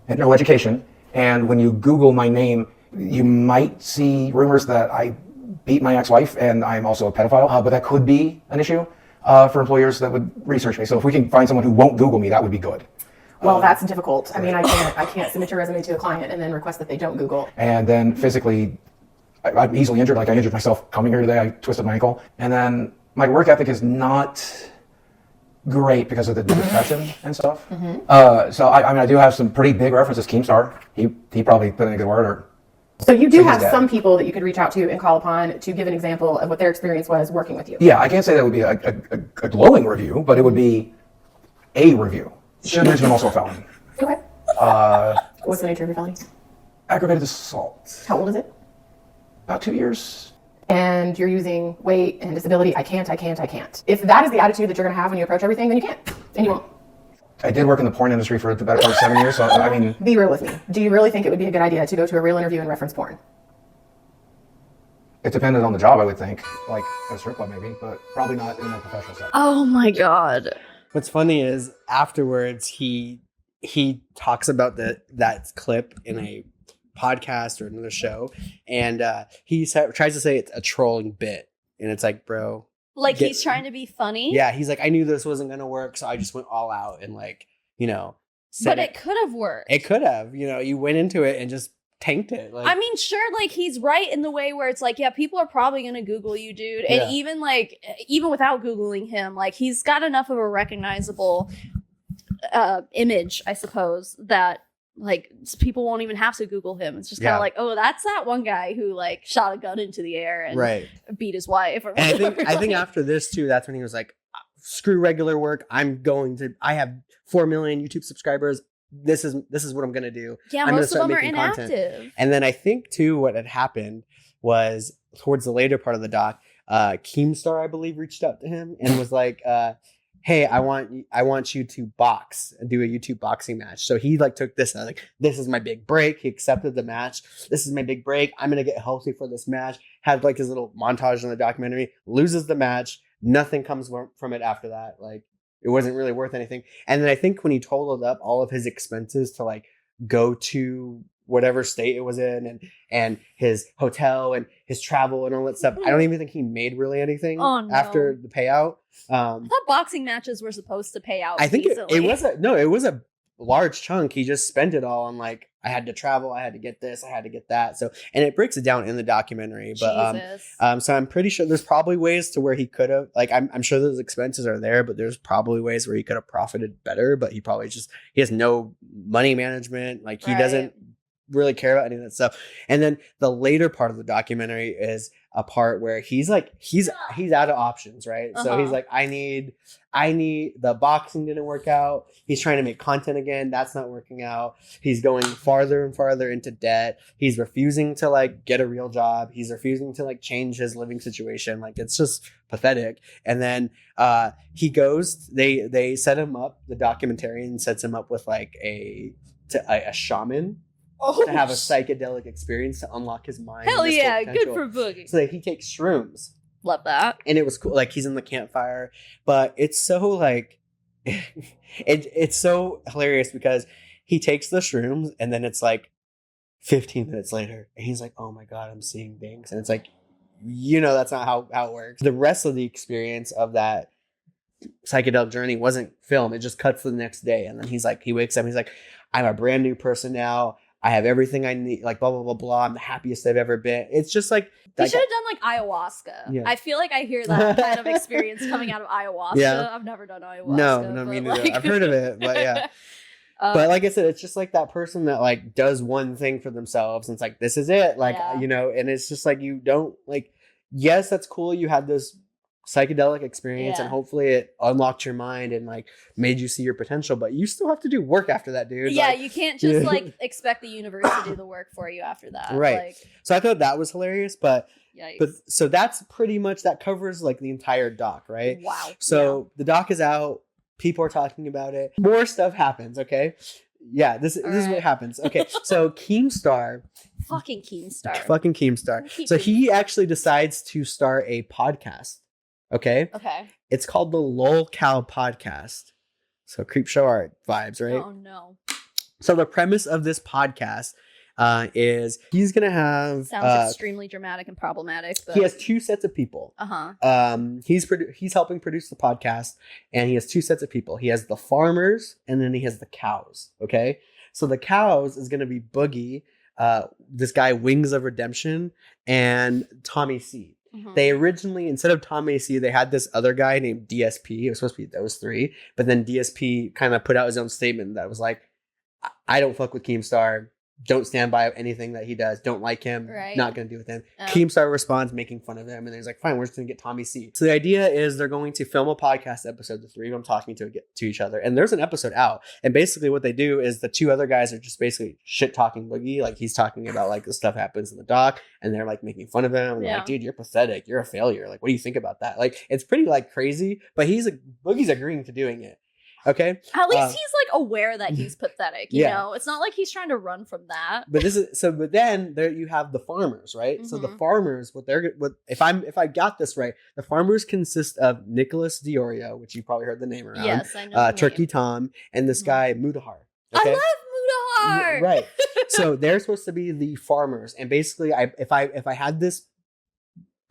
and no education. And when you Google my name, you might see rumors that I beat my ex-wife and I'm also a pedophile. But that could be an issue for employers that would research me. So if we can find someone who won't Google me, that would be good. Well, that's difficult. I mean, I can't submit your resume to a client and then request that they don't Google. And then physically, I'm easily injured. Like I injured myself coming here today. I twisted my ankle. And then my work ethic is not great because of the depression and stuff. So I mean, I do have some pretty big references. Keemstar, he probably put in a good word. Or so you do have some people that you could reach out to and call upon to give an example of what their experience was working with you. Yeah, I can't say that would be a glowing review, but it would be a review. Should mention I'm also a felon. Okay. What's the nature of your felony? Aggravated assault. How old is it? About 2 years. And you're using weight and disability. I can't. If that is the attitude that you're going to have when you approach everything, then you can't. And you won't. I did work in the porn industry for the better part of 7 years, so I mean... Be real with me. Do you really think it would be a good idea to go to a real interview and reference porn? It depended on the job, I would think. Like at a strip club maybe, but probably not in a professional setting. Oh my God. What's funny is afterwards he talks about that clip in a podcast or another show, and he tries to say it's a trolling bit, and it's like, bro, like he's trying to be funny. Yeah, he's like, I knew this wasn't gonna work, so I just went all out and like, you know. But it could have worked. It could have, you know, you went into it and just tanked it. Like, I mean, sure, like he's right in the way where it's like, yeah, people are probably gonna Google you, dude, and even without Googling him, like he's got enough of a recognizable image, I suppose, that like people won't even have to Google him. It's just kind of like, oh, that's that one guy who like shot a gun into the air and beat his wife. Or and I think after this too, that's when he was like, screw regular work. I have 4 million YouTube subscribers. This is what I'm gonna do. Yeah, most of them are inactive. Content. And then I think too, what had happened was towards the later part of the doc, Keemstar, I believe, reached out to him and was like, hey, I want you to do a YouTube boxing match. So he like took this and like, this is my big break. He accepted the match. This is my big break. I'm gonna get healthy for this match. Had like his little montage in the documentary. Loses the match. Nothing comes from it after that. Like, it wasn't really worth anything. And then I think when he totaled up all of his expenses to like go to whatever state it was in and his hotel and his travel and all that stuff, I don't even think he made really anything after the payout. I thought boxing matches were supposed to pay out. I think it was a large chunk. He just spent it all on like, I had to travel, I had to get this, I had to get that. So, and it breaks it down in the documentary. But so I'm pretty sure there's probably ways to where he could have, like, I'm sure those expenses are there, but there's probably ways where he could have profited better. But he has no money management. Like he doesn't really care about any of that stuff. And then the later part of the documentary is a part where he's like, he's out of options, right? So he's like, I need the boxing didn't work out. He's trying to make content again. That's not working out. He's going farther and farther into debt. He's refusing to like get a real job. He's refusing to like change his living situation. Like, it's just pathetic. And then he goes, they set him up, the documentarian sets him up with like a shaman. To have a psychedelic experience to unlock his mind. Hell yeah, good for Boogie. So like, he takes shrooms. Love that. And it was cool. Like, he's in the campfire, but it's so like, it's so hilarious because he takes the shrooms and then it's like 15 minutes later and he's like, oh my God, I'm seeing things. And it's like, you know, that's not how it works. The rest of the experience of that psychedelic journey wasn't filmed. It just cuts to the next day. And then he wakes up and he's like, I'm a brand new person now. I have everything I need, like blah, blah, blah, blah. I'm the happiest I've ever been. It's just like... He should have done like ayahuasca. Yeah. I feel like I hear that kind of experience coming out of ayahuasca. Yeah. I've never done ayahuasca. No, me neither. Like... I've heard of it, but yeah. But like I said, it's just like that person that like does one thing for themselves and it's like, this is it. Like, you know, and it's just like, you don't like, yes, that's cool. You had this psychedelic experience and hopefully it unlocked your mind and like made you see your potential, but you still have to do work after that, dude. Yeah, like, you can't just like expect the universe to do the work for you after that. Right. Like, so I thought that was hilarious, but yikes. But so that's pretty much, that covers like the entire doc, right? Wow. So the doc is out, people are talking about it, more stuff happens, okay? Yeah, this is what happens. Okay, so Keemstar. Fucking Keemstar. Fucking Keemstar. So he actually decides to start a podcast. Okay? Okay. It's called the LOLcow podcast. So creep show art vibes, right? Oh, no. So the premise of this podcast is he's going to have... Sounds extremely dramatic and problematic. But... He has 2 sets of people. He's helping produce the podcast, and he has 2 sets of people. He has the farmers, and then he has the cows, okay? So the cows is going to be Boogie, this guy Wings of Redemption, and Tommy C. They originally, instead of Tommy C, they had this other guy named DSP. It was supposed to be those 3, but then DSP kind of put out his own statement that was like, I don't fuck with Keemstar. Don't stand by anything that he does. Don't like him. Right. Not going to do with him. Keemstar responds making fun of him. And he's like, fine, we're just going to get Tommy C. So the idea is they're going to film a podcast episode, the 3 of them talking to each other. And there's an episode out. And basically what they do is the 2 other guys are just basically shit talking Boogie. Like he's talking about like the stuff happens in the dock. And they're like making fun of him. And they're like, dude, you're pathetic. You're a failure. Like, what do you think about that? Like, it's pretty like crazy. But Boogie's agreeing to doing it. Okay. At least he's like aware that he's pathetic. You know, it's not like he's trying to run from that. But but then there you have the farmers, right? So the farmers, if I got this right, the farmers consist of Nicholas Diorio, which you probably heard the name around. Yes, I know. Turkey Tom, and this guy Mudahar. Okay? I love Mudahar. Right. So they're supposed to be the farmers, and basically, if I had this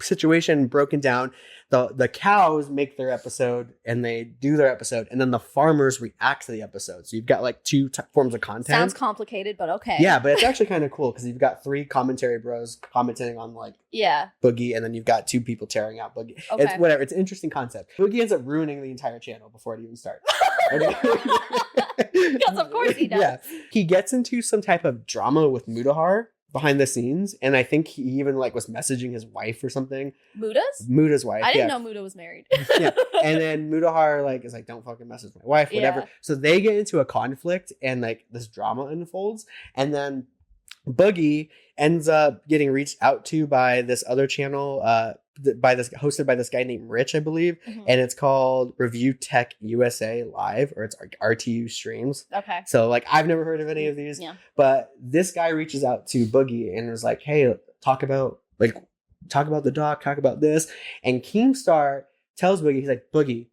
situation broken down, the cows make their episode and they do their episode, and then the farmers react to the episode. So you've got like 2 forms of content. Sounds complicated, but okay. Yeah, but it's actually kind of cool because you've got 3 commentary bros commenting on like Boogie, and then you've got 2 people tearing out Boogie. Okay. It's whatever. It's an interesting concept. Boogie ends up ruining the entire channel before it even starts. Because of course he does. Yeah, he gets into some type of drama with Mudahar behind the scenes, and I think he even like was messaging his wife or something. Muda's wife. I didn't know Muda was married. Yeah, and then Mudahar like is like, don't fucking message my wife, whatever. Yeah. So they get into a conflict, and like this drama unfolds, and then Boogie ends up getting reached out to by this other channel, hosted by this guy named Rich, I believe, and it's called Review Tech USA Live, or it's RTU Streams. Okay. So like I've never heard of any of these, but this guy reaches out to Boogie and is like, hey, talk about the doc, talk about this, and Keemstar tells Boogie, he's like, Boogie,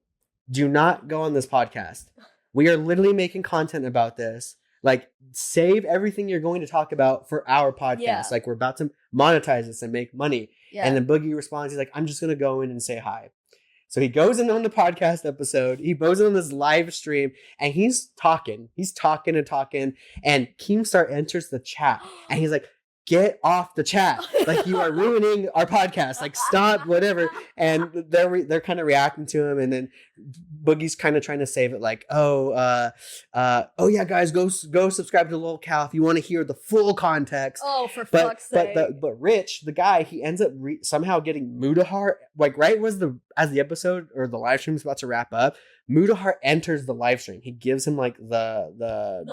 do not go on this podcast. We are literally making content about this. Like, save everything you're going to talk about for our podcast. Yeah. Like, we're about to monetize this and make money. Yeah. And then Boogie responds, he's like, I'm just going to go in and say hi. So he goes in on the podcast episode. He goes in on this live stream, and he's talking. He's talking. And Keemstar enters the chat, and he's like, get off the chat. Like, you are ruining our podcast. Like, stop, whatever. And they're kind of reacting to him. And then Boogie's kind of trying to save it. Like, oh yeah, guys, go subscribe to LOLcow if you want to hear the full context. Oh, for fuck's sake. But Rich, the guy, he ends up somehow getting Mudahar. Like, right as the episode or the live stream is about to wrap up, Mudahar enters the live stream. He gives him like the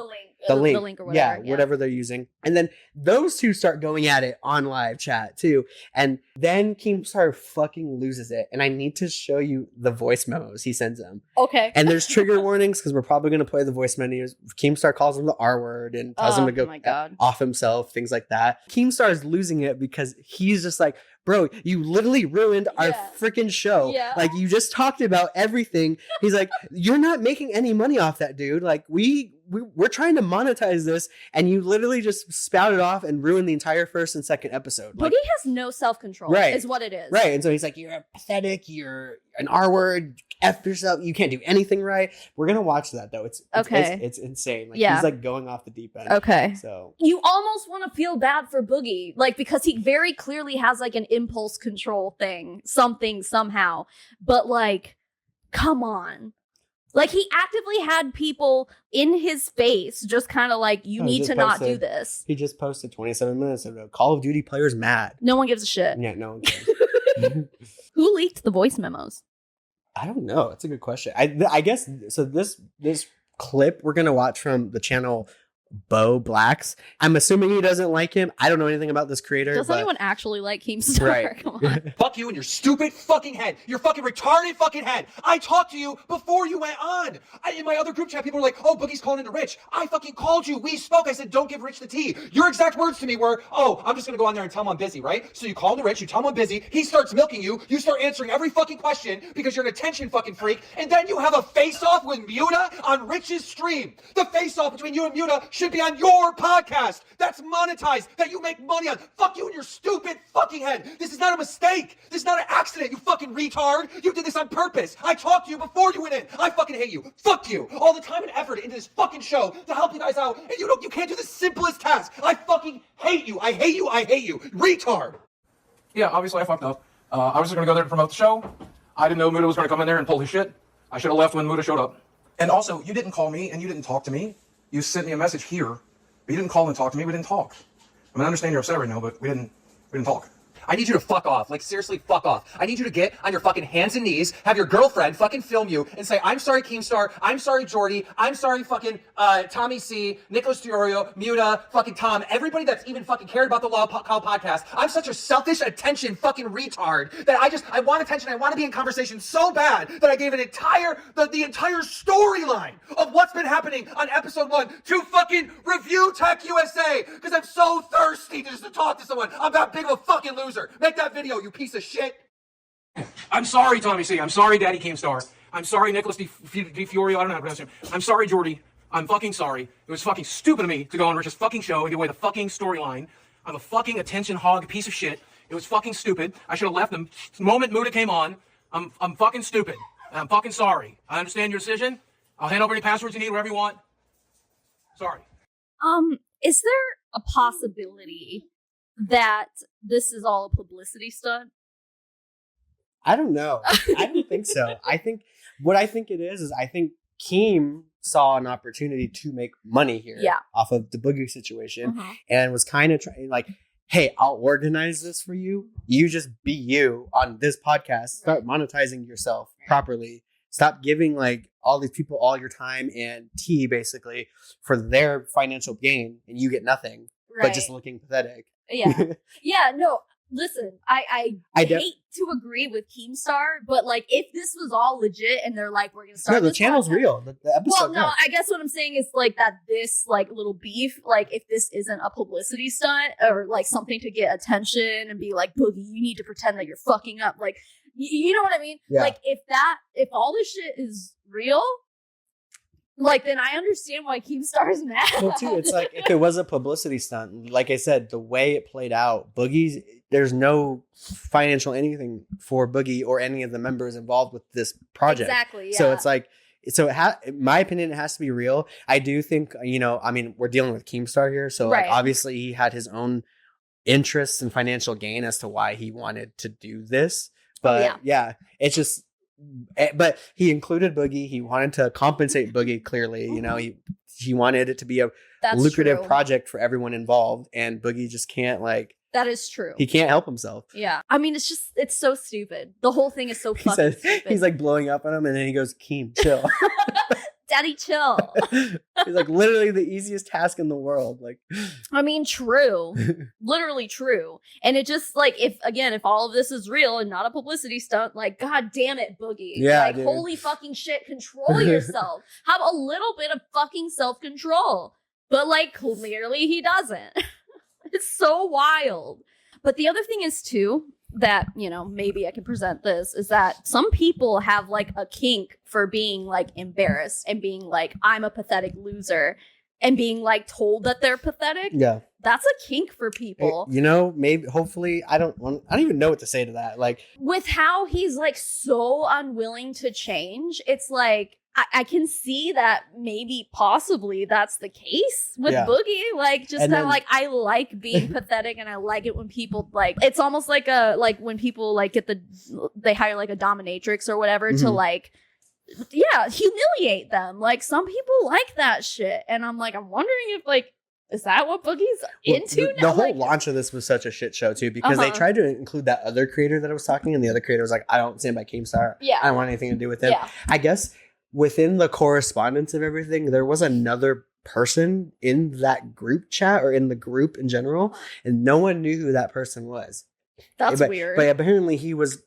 link or whatever. Yeah, whatever they're using. And then those 2 start going at it on live chat too. And then Keemstar fucking loses it. And I need to show you the voice memos he sends them. Okay. And there's trigger warnings because we're probably going to play the voice memos. Keemstar calls him the R word and tells him to go off himself, things like that. Keemstar is losing it because he's just like, bro, you literally ruined our freaking show. Yeah. Like, you just talked about everything. He's like, you're not making any money off that, dude. Like, we're trying to monetize this, and you literally just spouted off and ruined the entire first and second episode. Boogie has no self-control, is what it is. Right. And so he's like, you're pathetic, you're an R word, F yourself, you can't do anything right. We're going to watch that, though. It's insane. Like, he's like going off the deep end. Okay. So you almost want to feel bad for Boogie, like, because he very clearly has like an impulse control thing, somehow. But like, come on. Like, he actively had people in his face just kind of like, you need to not do this. He just posted 27 minutes ago. Call of Duty players mad. No one gives a shit. Yeah, no one cares. Who leaked the voice memos? I don't know. That's a good question. I guess, so this clip we're going to watch from the channel Bo Blacks. I'm assuming he doesn't like him. I don't know anything about this creator. Does anyone actually like Keemstar? Right. Come on. Fuck you and your stupid fucking head. Your fucking retarded fucking head. I talked to you before you went on. In my other group chat, people were like, oh, Boogie's calling into Rich. I fucking called you. We spoke. I said, don't give Rich the tea. Your exact words to me were, oh, I'm just going to go on there and tell him I'm busy, right? So you call into Rich. You tell him I'm busy. He starts milking you. You start answering every fucking question because you're an attention fucking freak. And then you have a face-off with Muta on Rich's stream. The face-off between you and Muta should be on your podcast. That's monetized. That you make money on. Fuck you and your stupid fucking head. This is not a mistake. This is not an accident, you fucking retard. You did this on purpose. I talked to you before you went in. I fucking hate you. Fuck you. All the time and effort into this fucking show to help you guys out, and you can't do the simplest task. I fucking hate you. I hate you. I hate you. Retard. Yeah, obviously I fucked up. I was just gonna go there to promote the show. I didn't know Muta was gonna come in there and pull his shit. I should have left when Muta showed up. And also, you didn't call me and you didn't talk to me. You sent me a message here, but you didn't call and talk to me. We didn't talk. I mean, I understand you're upset right now, but we didn't talk. I need you to fuck off. Like, seriously, fuck off. I need you to get on your fucking hands and knees, have your girlfriend fucking film you, and say, I'm sorry, Keemstar. I'm sorry, Jordy. I'm sorry, fucking Tommy C, Nicholas Diorio, Muta, fucking Tom, everybody that's even fucking cared about the LOLcow podcast. I'm such a selfish attention fucking retard that I want attention. I want to be in conversation so bad that I gave the entire storyline of what's been happening on episode 1 to fucking Review Tech USA because I'm so thirsty just to talk to someone. I'm that big of a fucking loser. Make that video, you piece of shit. I'm sorry, Tommy C. I'm sorry, Daddy Keemstar. I'm sorry, Nicholas Di Fiorio. I don't know how to pronounce him. I'm sorry, Jordy. I'm fucking sorry. It was fucking stupid of me to go on Rich's fucking show and give away the fucking storyline. I'm a fucking attention hog piece of shit. It was fucking stupid. I should have left them. The moment Muta came on, I'm fucking stupid. And I'm fucking sorry. I understand your decision. I'll hand over any passwords you need, whatever you want. Sorry. Is there a possibility that this is all a publicity stunt? I don't know. I don't think so. I think it is I think Keem saw an opportunity to make money here off of the Boogie situation and was kind of trying like, hey, I'll organize this for you. You just be you on this podcast. Start monetizing yourself properly. Stop giving like all these people all your time and tea basically for their financial gain and you get nothing but just looking pathetic. Yeah, no, listen, I hate to agree with Keemstar, but like if this was all legit and they're like, we're going to start the channel's real. The episode I guess what I'm saying is like that this like little beef, like if this isn't a publicity stunt or like something to get attention and be like, Boogie, you need to pretend that you're fucking up. Like, you know what I mean? Yeah. Like if all this shit is real, like, then I understand why Keemstar is mad. Well, too, it's like if it was a publicity stunt, like I said, the way it played out, there's no financial anything for Boogie or any of the members involved with this project. Exactly. Yeah. So it's like, in my opinion, it has to be real. I do think, I mean, we're dealing with Keemstar here, so like obviously he had his own interests and financial gain as to why he wanted to do this. But it's just. But he included Boogie. He wanted to compensate Boogie clearly. He wanted it to be a lucrative project for everyone involved, and Boogie just can't That is true. He can't help himself. Yeah, I mean, it's so stupid. The whole thing is so fucking stupid. He's like blowing up on him, and then he goes, "Keem, chill." Daddy, chill. He's like literally the easiest task in the world. Like, I mean, true, literally true. And it just like if all of this is real and not a publicity stunt, like, god damn it, Boogie. Yeah, like, holy fucking shit, control yourself. Have a little bit of fucking self-control. But like, clearly he doesn't. It's so wild. But the other thing is too, that, maybe I can present this, is that some people have like a kink for being like embarrassed and being like, I'm a pathetic loser, and being like told that they're pathetic. Yeah. That's a kink for people. Maybe, hopefully, I don't even know what to say to that. Like, with how he's like so unwilling to change, it's like, I can see that maybe possibly that's the case with Boogie. Like, just kind of like, I like being pathetic and I like it when people like, it's almost like when people like they hire like a dominatrix or whatever to like, humiliate them. Like, some people like that shit. And I'm like, I'm wondering if like, is that what Boogie's into now? The whole launch of this was such a shit show too, because they tried to include that other creator that I was talking, and the other creator was like, I don't stand by Keemstar. Yeah. I don't want anything to do with him. Yeah. I guess within the correspondence of everything, there was another person in that group chat or in the group in general, and no one knew who that person was. That's weird. But apparently he was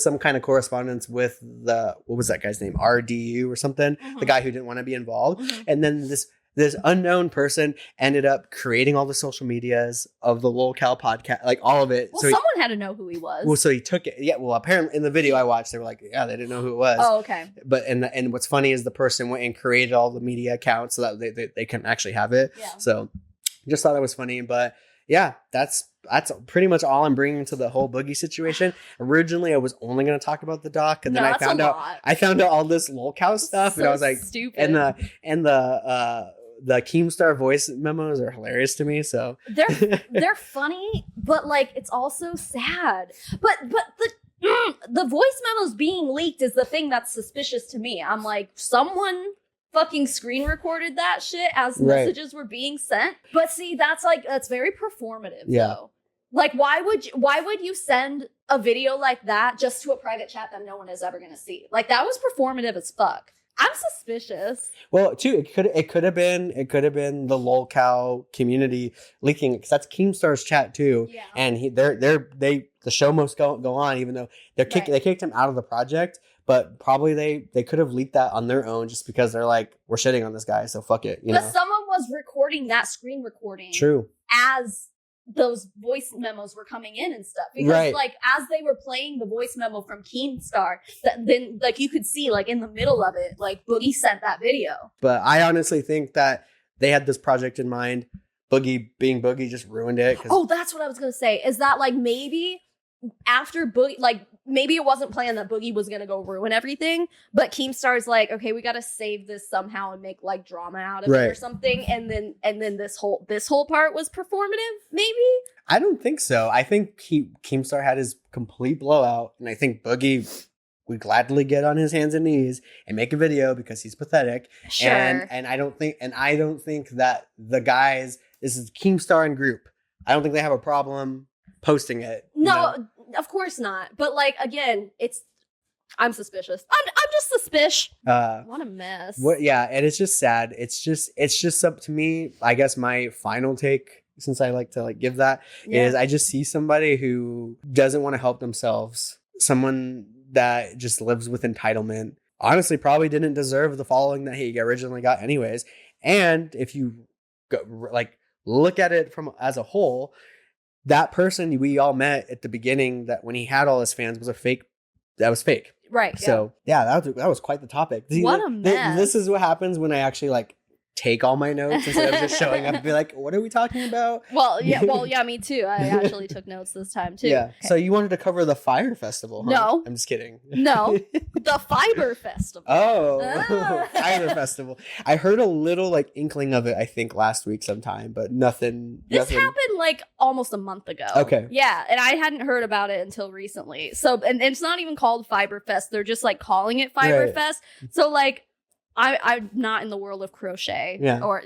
some kind of correspondence with what was that guy's name? RDU or something, the guy who didn't want to be involved. And then this unknown person ended up creating all the social medias of the LOLcow podcast, like all of it. Well, someone had to know who he was. Well, so he took it. Yeah. Well, apparently in the video I watched, they were like, yeah, they didn't know who it was. Oh, okay. But and what's funny is the person went and created all the media accounts so that they couldn't actually have it. Yeah. So just thought it was funny. But yeah, that's pretty much all I'm bringing to the whole Boogie situation. Originally, I was only going to talk about the doc, and then I found out all this LOLcow stuff, and I was like, stupid. And the Keemstar voice memos are hilarious to me. So they're funny, but like it's also sad. But the voice memos being leaked is the thing that's suspicious to me. I'm like, someone fucking screen recorded that shit as messages were being sent. But see, that's very performative though. Like, why would you send a video like that just to a private chat that no one is ever gonna see? Like, that was performative as fuck. I'm suspicious. Well, too, it could have been the LOLcow community leaking, because that's Keemstar's chat too. Yeah. And the show must go on, even though they kicked him out of the project. But probably they could have leaked that on their own just because they're like, we're shitting on this guy, so fuck it. But someone was recording that screen recording. True. As those voice memos were coming in and stuff, because like as they were playing the voice memo from Keemstar, then like you could see like in the middle of it, like Boogie sent that video. But I honestly think that they had this project in mind. Boogie being Boogie just ruined it. Oh, that's what I was gonna say. Is that like maybe after Boogie, like maybe it wasn't planned that Boogie was gonna go ruin everything, but Keemstar's like, okay, we gotta save this somehow and make like drama out of it or something, and then this whole part was performative. Maybe I don't think so. I think Keemstar had his complete blowout, and I think Boogie would gladly get on his hands and knees and make a video because he's pathetic. Sure. And I don't think that the guys, this is Keemstar and group, I don't think they have a problem posting it. No, of course not. But like, again, I'm suspicious. I'm just suspicious. What a mess. And it's just sad. It's just up to me. I guess my final take, since I like to like give that, is I just see somebody who doesn't want to help themselves. Someone that just lives with entitlement. Honestly, probably didn't deserve the following that he originally got anyways. And if you look at it as a whole, that person we all met at the beginning, that when he had all his fans, was a fake. That was fake. Right. So that was quite the topic. What a mess. This is what happens when I actually like take all my notes instead of just showing up and be like, what are we talking about? Well, yeah, me too. I actually took notes this time too. Yeah. Okay. So you wanted to cover the Fire Festival, huh? No. I'm just kidding. No. The Fyber Festival. Oh, Fyber Festival. I heard a little like inkling of it, I think, last week sometime, but nothing. This happened like almost a month ago. Okay. Yeah, and I hadn't heard about it until recently. So, and it's not even called Fybrefest. They're just like calling it Fybrefest. Right. So like, I'm not in the world of crochet. Yeah. Or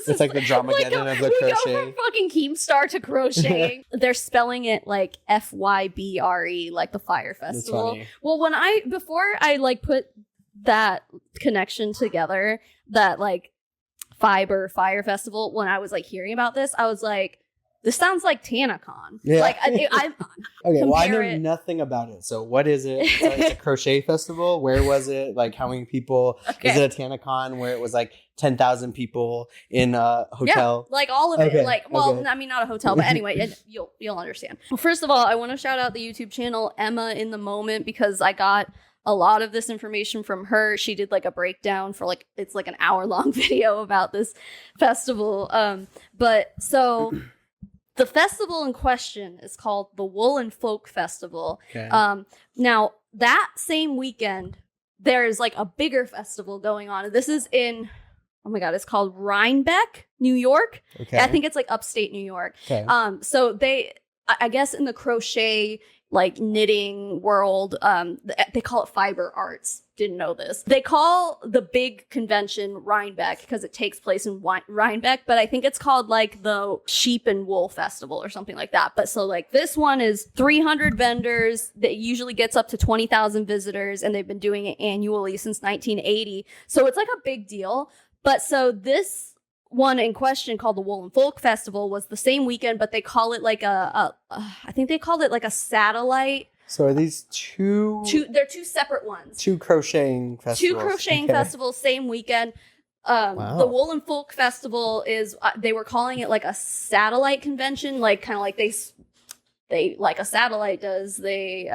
it's like the Dramageddon of the crochet. We go from fucking Keemstar to crocheting. They're spelling it like FYBRE, like the Fire Festival. That's funny. Well, before I like put that connection together, that like Fire Festival, when I was like hearing about this, I was like, this sounds like TanaCon. Yeah. Like okay. Well, I know nothing about it. So what is it? So it's a crochet festival. Where was it? Like how many people? Okay. Is it a TanaCon where it was like 10,000 people in a hotel? Yeah, like all of it. Like, well, I mean, not a hotel, but anyway, you'll understand. Well, first of all, I want to shout out the YouTube channel Emma in the Moment, because I got a lot of this information from her. She did like a breakdown for like, it's like an hour-long video about this festival. But so the festival in question is called the Wool and Folk Festival. Okay. Now, that same weekend, there's like a bigger festival going on. This is in, oh my God, it's called Rhinebeck, New York. Okay. I think it's like upstate New York. Okay. So I guess in the crochet, like knitting world, they call it fiber arts. Didn't know this. They call the big convention Rhinebeck because it takes place in Rhinebeck, but I think it's called like the Sheep and Wool Festival or something like that. But so like this one is 300 vendors that usually gets up to 20,000 visitors, and they've been doing it annually since 1980. So it's like a big deal. But so this one in question, called the Wool and Folk Festival, was the same weekend, but they call it like I think they called it like a satellite. So are these two? They're two separate ones. Two crocheting festivals. Two crocheting festivals, same weekend. Wow. The Wool and Folk Festival is, they were calling it like a satellite convention, like kind of like they like a satellite does. They,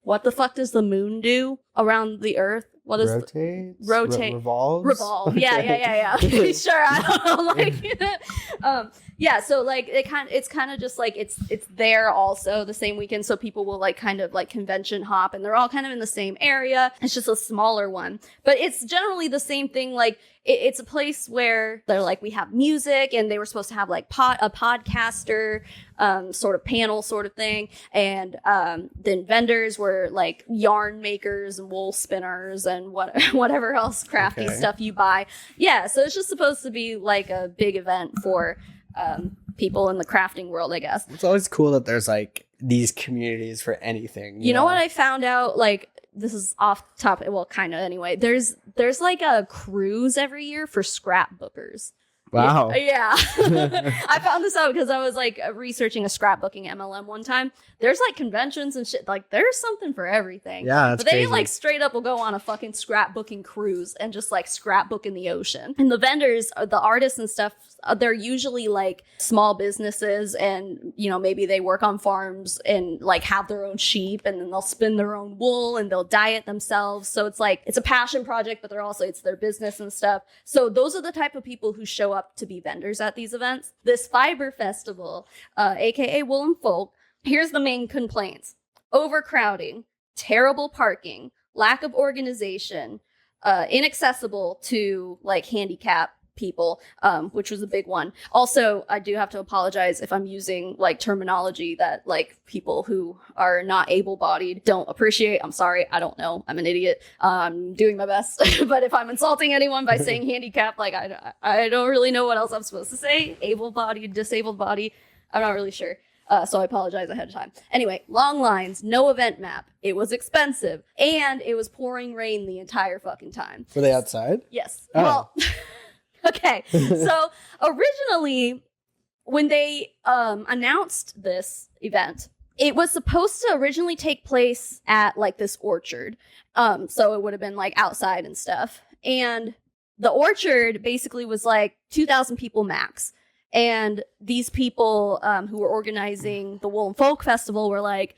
what the fuck does the moon do around the earth? What is rotate? Revolves? Revolve. Yeah. Sure. I don't know. Like, yeah. So like it's kind of just like it's there also the same weekend. So people will like kind of like convention hop, and they're all kind of in the same area. It's just a smaller one, but it's generally the same thing. Like it's a place where they're like, we have music, and they were supposed to have like a podcaster sort of panel sort of thing, and then vendors were like yarn makers and wool spinners and whatever else crafty stuff you buy. Yeah, so it's just supposed to be like a big event for people in the crafting world, I guess. It's always cool that there's like these communities for anything. You know what I found out? Like, this is off topic. Well, kind of anyway. There's like a cruise every year for scrapbookers. Wow. Yeah. I found this out because I was like researching a scrapbooking MLM one time. There's like conventions and shit. Like there's something for everything. Yeah, that's But they crazy. like straight up will go on a fucking scrapbooking cruise and just like scrapbook in the ocean. And the vendors, the artists and stuff, they're usually like small businesses, and you know, maybe they work on farms and like have their own sheep, and then they'll spin their own wool and they'll dye it themselves. So it's like it's a passion project, but they're also, it's their business and stuff. So those are the type of people who show up to be vendors at these events. This Fiber Festival, aka Wool and Folk, here's the main complaints: overcrowding, terrible parking, lack of organization, inaccessible to like handicap people, which was a big one. Also, I do have to apologize if I'm using like terminology that like people who are not able-bodied don't appreciate. I'm sorry. I don't know. I'm an idiot. I'm doing my best. But if I'm insulting anyone by saying handicap, like I don't really know what else I'm supposed to say. Able-bodied, disabled body. I'm not really sure. So I apologize ahead of time. Anyway, long lines, no event map. It was expensive, and it was pouring rain the entire fucking time. Were they outside? Yes. Oh. Well, okay. So originally, when they announced this event, it was supposed to originally take place at like this orchard. So it would have been like outside and stuff. And the orchard basically was like 2,000 people max. And these people who were organizing the Wool and Folk Festival were like,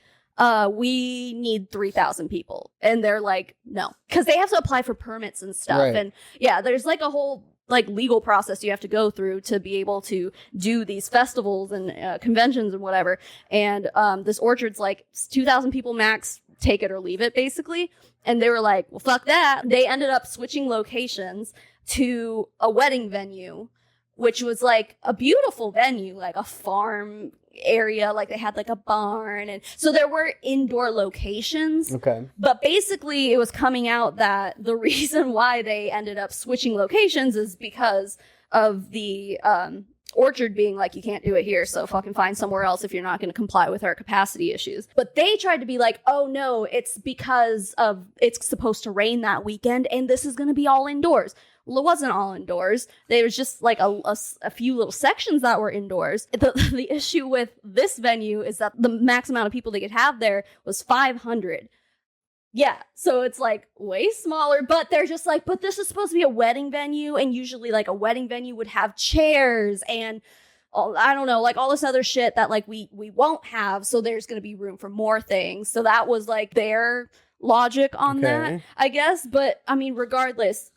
we need 3,000 people. And they're like, no, because they have to apply for permits and stuff. Right. And yeah, there's like a whole like legal process you have to go through to be able to do these festivals and conventions and whatever. And this orchard's like 2,000 people max, take it or leave it basically. And they were like, well, fuck that. They ended up switching locations to a wedding venue, which was like a beautiful venue, like a farm area. Like they had like a barn. And so there were indoor locations. Okay. But basically it was coming out that the reason why they ended up switching locations is because of the orchard being like, you can't do it here, so fucking find somewhere else if you're not going to comply with our capacity issues. But they tried to be like, oh no, it's because of it's supposed to rain that weekend and this is going to be all indoors. Well, it wasn't all indoors. There was just like a few little sections that were indoors. The issue with this venue is that the max amount of people they could have there was 500. Yeah, so it's like way smaller, but they're just like, but this is supposed to be a wedding venue, and usually like a wedding venue would have chairs and I don't know, like all this other shit that like we won't have, so there's going to be room for more things. So that was like their logic on that, I guess. But I mean, regardless,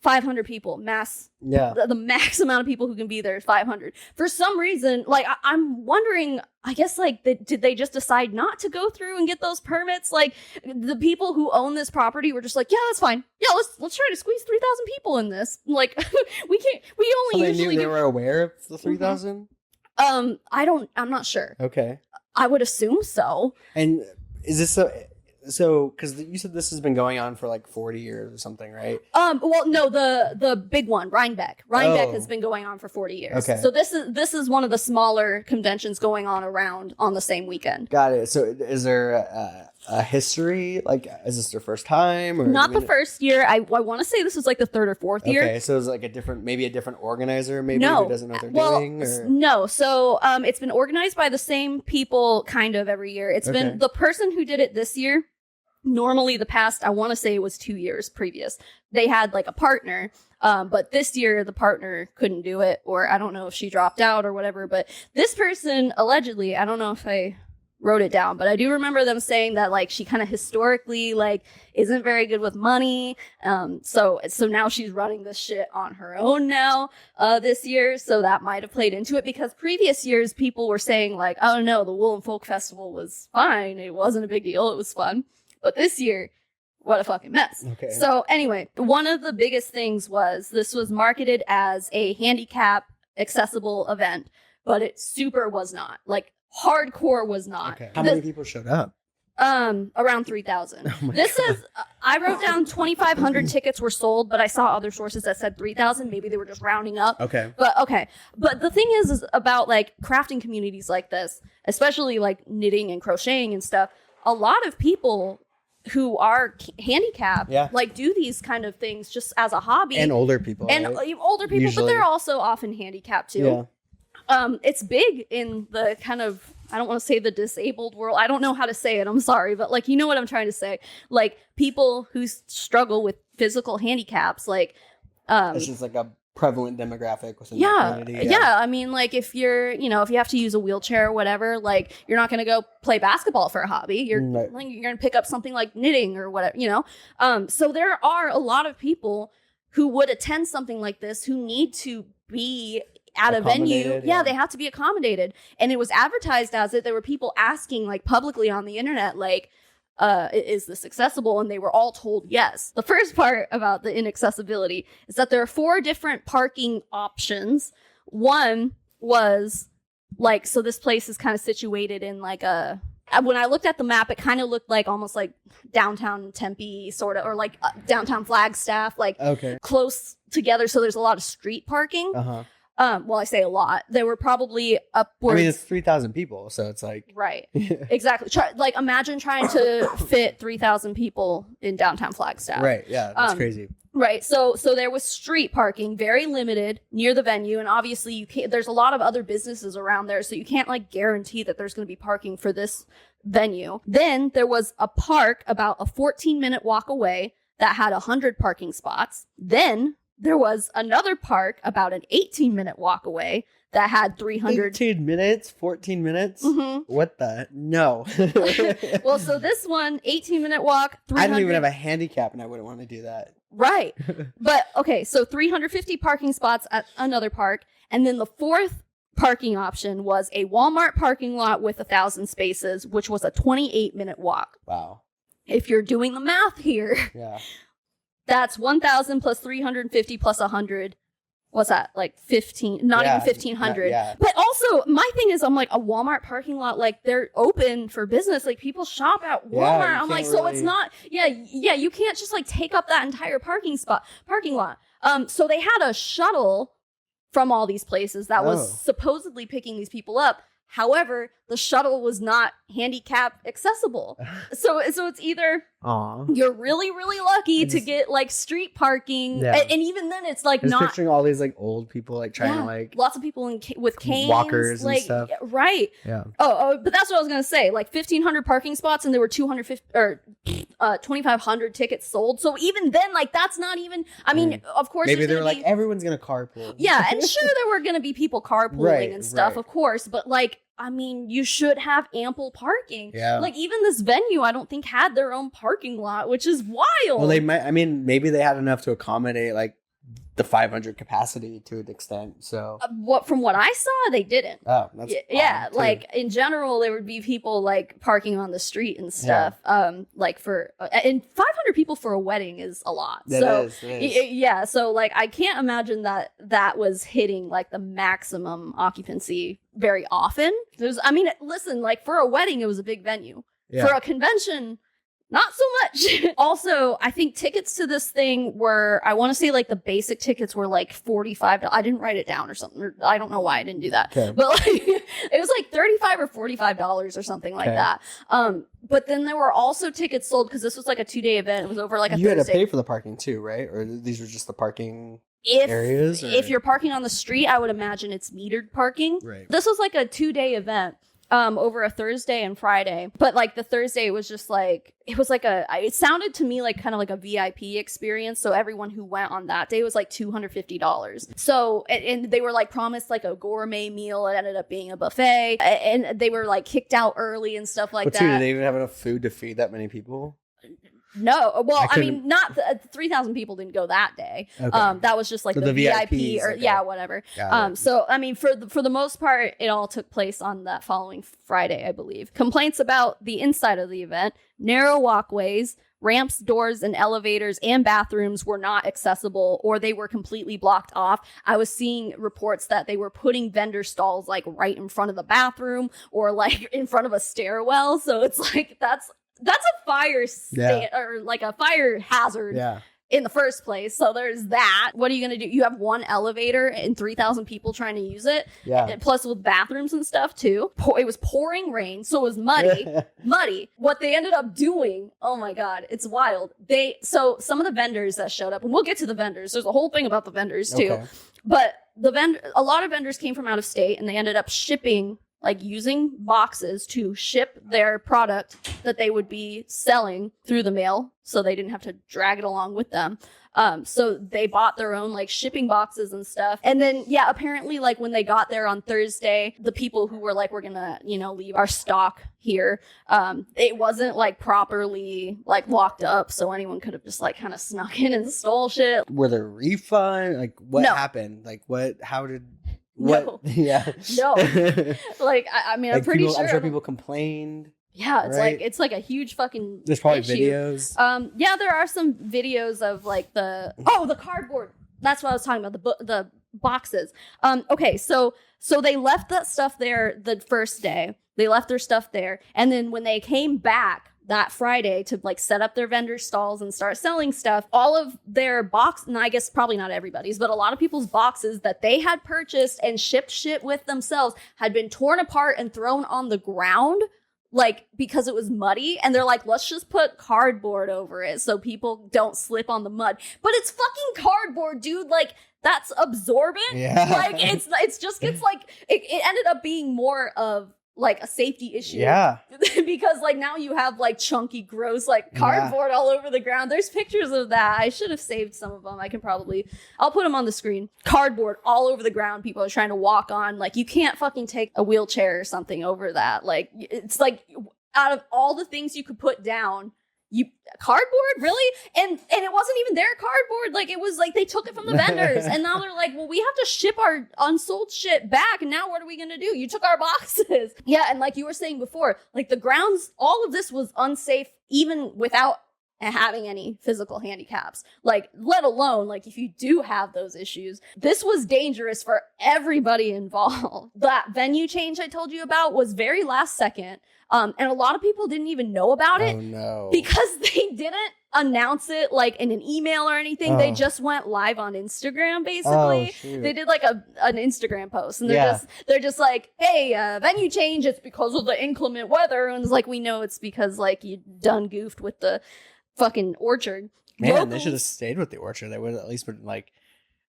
500 people, mass. Yeah. The max amount of people who can be there is 500. For some reason, like, I'm wondering, I guess, like, did they just decide not to go through and get those permits? Like, the people who own this property were just like, yeah, that's fine. Yeah, let's try to squeeze 3,000 people in this. Like, we only usually they were aware of the 3,000? I'm not sure. Okay. I would assume so. And is this so, because you said this has been going on for like 40 years or something, right? Well, no, the big one, Rhinebeck. Rhinebeck has been going on for 40 years. Okay. So this is one of the smaller conventions going on around on the same weekend. Got it. So is there history? Like, is this their first time? Or Not the first year. I want to say this was like the third or fourth year. Okay, so it's like a different organizer, maybe who doesn't know what they're doing. Or? No, so it's been organized by the same people kind of every year. It's been the person who did it this year. Normally, the past, I want to say it was 2 years previous. They had like a partner, but this year the partner couldn't do it, or I don't know if she dropped out or whatever. But this person allegedly, I don't know if I wrote it down, but I do remember them saying that like she kind of historically like isn't very good with money. So now she's running this shit on her own now this year. So that might have played into it, because previous years people were saying like, oh no, the Wool and Folk Festival was fine. It wasn't a big deal. It was fun. But this year, what a fucking mess. Okay. So anyway, one of the biggest things was this was marketed as a handicap accessible event, but it super was not. Like hardcore was not. Okay. How many people showed up? Around 3,000. This is, I wrote down 2,500 tickets were sold, but I saw other sources that said 3,000. Maybe they were just rounding up. Okay. But the thing is about like crafting communities like this, especially like knitting and crocheting and stuff, a lot of people who are handicapped, like do these kind of things just as a hobby. And older people. And older people, usually. But they're also often handicapped too. Yeah. It's big in the kind of, I don't want to say the disabled world. I don't know how to say it. I'm sorry. But like, you know what I'm trying to say? Like people who struggle with physical handicaps, like. It's just like a prevalent demographic within the community. Yeah. I mean, like if you're, if you have to use a wheelchair or whatever, like you're not going to go play basketball for a hobby. You're like, you're going to pick up something like knitting or whatever, So there are a lot of people who would attend something like this who need to be at a venue. Yeah, they have to be accommodated. And it was advertised as it. There were people asking like publicly on the internet, like, is this accessible? And they were all told yes. The first part about the inaccessibility is that there are 4 different parking options. One was like, so this place is kind of situated in like when I looked at the map, it kind of looked like almost like downtown Tempe sort of, or like downtown Flagstaff, like close together. So there's a lot of street parking. Well, I say a lot. There were probably upwards. I mean, it's 3,000 people, so it's like right, exactly. Like, imagine trying to fit 3,000 people in downtown Flagstaff. Right. Yeah, that's crazy. Right. So there was street parking, very limited near the venue, and obviously you can't. There's a lot of other businesses around there, so you can't like guarantee that there's going to be parking for this venue. Then there was a park about a 14-minute walk away that had 100 parking spots. Then there was another park about an 18-minute walk away that had 300. 18 minutes? 14 minutes? Mm-hmm. What the? No. Well, so this one, 18-minute walk, 300. I don't even have a handicap and I wouldn't want to do that. Right. But, okay, so 350 parking spots at another park. And then the fourth parking option was a Walmart parking lot with 1,000 spaces, which was a 28-minute walk. Wow. If you're doing the math here. Yeah. That's 1,000 plus 350 plus 100. What's that? Like 15, not even 1,500. Yeah. But also, my thing is, I'm like, a Walmart parking lot, like they're open for business. Like people shop at Walmart. I'm like, so it's not, you can't just like take up that entire parking lot. So they had a shuttle from all these places that was supposedly picking these people up. However, the shuttle was not handicap accessible. So it's either you're really, really lucky to get like street parking. And even then it's like not. Picturing all these like old people like trying to like. Lots of people with canes. Walkers like, and stuff. Right. Yeah. Oh, but that's what I was going to say. Like 1,500 parking spots and there were 2,500 tickets sold. So even then, like that's not even, I mean, of course. Maybe they were like, everyone's going to carpool. Yeah. And sure, there were going to be people carpooling and stuff, of course. But like, I mean, you should have ample parking. Yeah. Like even this venue, I don't think had their own parking lot, which is wild. Well, they might. I mean, maybe they had enough to accommodate like the 500 capacity to an extent. So from what I saw, they didn't. Oh, that's like in general, there would be people like parking on the street and stuff. Like for and 500 people for a wedding is a lot. It is. Yeah. So like, I can't imagine that was hitting like the maximum occupancy very often. I mean, listen, like for a wedding, it was a big venue. Yeah. For a convention, not so much. Also, I think tickets to this thing were, I want to say like the basic tickets were like $45. I didn't write it down or something. Or I don't know why I didn't do that. Okay. But like, it was like $35 or $45 or something like that. But then there were also tickets sold because this was like a 2-day event. It was over like a Thursday. You had to pay for the parking too, right? Or these were just the parking areas? If you're parking on the street, I would imagine it's metered parking. Right. This was like a 2-day event. Over a Thursday and Friday. But like the Thursday was just like, it sounded to me like kind of like a VIP experience. So everyone who went on that day was like $250. So, and they were like promised like a gourmet meal. It ended up being a buffet, and they were like kicked out early and stuff like that. Did they even have enough food to feed that many people? No, well, I mean, not 3,000 people didn't go that day. Okay. That was just like So the VIP VIPs, or okay. whatever. Got it. So I mean, for the most part, it all took place on that following Friday, I believe. Complaints about the inside of the event: narrow walkways, ramps, doors, and elevators and bathrooms were not accessible, or they were completely blocked off. I was seeing reports that they were putting vendor stalls like right in front of the bathroom or like in front of a stairwell. So it's like that's a fire or like a fire hazard in the first place. So there's that. What are you going to do? You have one elevator and 3,000 people trying to use it. Yeah. And plus with bathrooms and stuff too. It was pouring rain, so it was muddy. What they ended up doing, oh my God, it's wild. So some of the vendors that showed up, and we'll get to the vendors. There's a whole thing about the vendors too. Okay. But a lot of vendors came from out of state, and they ended up shipping, like using boxes to ship their product that they would be selling through the mail, so they didn't have to drag it along with them. So they bought their own like shipping boxes and stuff. And then, apparently like when they got there on Thursday, the people who were like, we're gonna, leave our stock here, it wasn't like properly like locked up. So anyone could have just like kind of snuck in and stole shit. Were there refunds? Like what happened? Like how did... What? No. Yeah. No. Like, I mean, I'm pretty sure. I'm sure people complained. Yeah, it's right? like a huge fucking There's probably issue. videos. Yeah, there are some videos of like the cardboard. That's what I was talking about, the boxes. Okay, so they left that stuff there the first day. They left their stuff there, and then when they came back that Friday to like set up their vendor stalls and start selling stuff, all of their and I guess probably not everybody's, but a lot of people's boxes that they had purchased and shipped shit with themselves had been torn apart and thrown on the ground, like because it was muddy. And they're like, let's just put cardboard over it so people don't slip on the mud. But it's fucking cardboard, dude. Like, that's absorbent. Yeah. Like it's just gets like it ended up being more of like a safety issue. Yeah. Because like now you have like chunky, gross, like cardboard all over the ground. There's pictures of that. I should have saved some of them. I'll put them on the screen. Cardboard all over the ground. People are trying to walk on. Like, you can't fucking take a wheelchair or something over that. Like, it's like out of all the things you could put down, cardboard, really? And it wasn't even their cardboard. Like, it was like they took it from the vendors, and now they're like, well, we have to ship our unsold shit back, and now what are we gonna do? You took our boxes. Yeah, and like you were saying before, like the grounds, all of this was unsafe even without having any physical handicaps, like let alone like if you do have those issues. This was dangerous for everybody involved. That venue change I told you about was very last second. And a lot of people didn't even know about it. Oh no. Because they didn't announce it like in an email or anything. They just went live on Instagram, basically. They did like an Instagram post, and they're just like, hey, venue change, it's because of the inclement weather. And it's like, we know it's because like you done goofed with the fucking orchard. Man, they should have stayed with the orchard. They would have at least been like,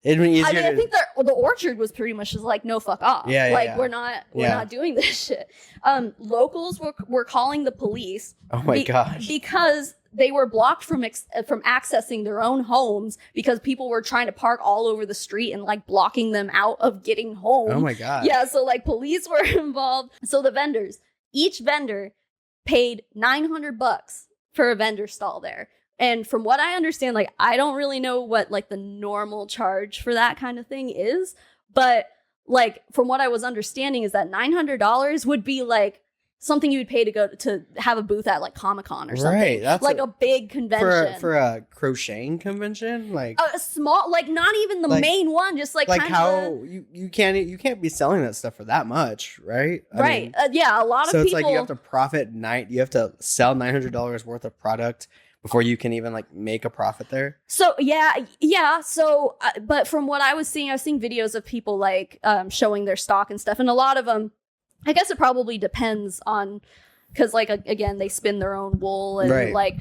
it'd been easier. I mean, I think the orchard was pretty much just like, no, fuck off. We're not doing this shit. Locals were calling the police. Oh my gosh. Because they were blocked from accessing their own homes because people were trying to park all over the street and like blocking them out of getting home. Oh my god. Yeah, so like police were involved. So the vendors, each vendor paid $900 for a vendor stall there. And from what I understand, like, I don't really know what like the normal charge for that kind of thing is, but like from what I was understanding is that $900 would be like something you would pay to go to have a booth at like Comic-Con or something. Right, that's like a big convention. For a crocheting convention, like a small, like not even the main one, just like kinda, how you can't be selling that stuff for that much, right? I right. mean, Yeah, a lot of so people. it's like you have to profit you have to sell $900 worth of product before you can even like make a profit there. So yeah. So, but from what I was seeing videos of people like showing their stock and stuff, and a lot of them, I guess it probably depends on, because like again they spin their own wool and right. like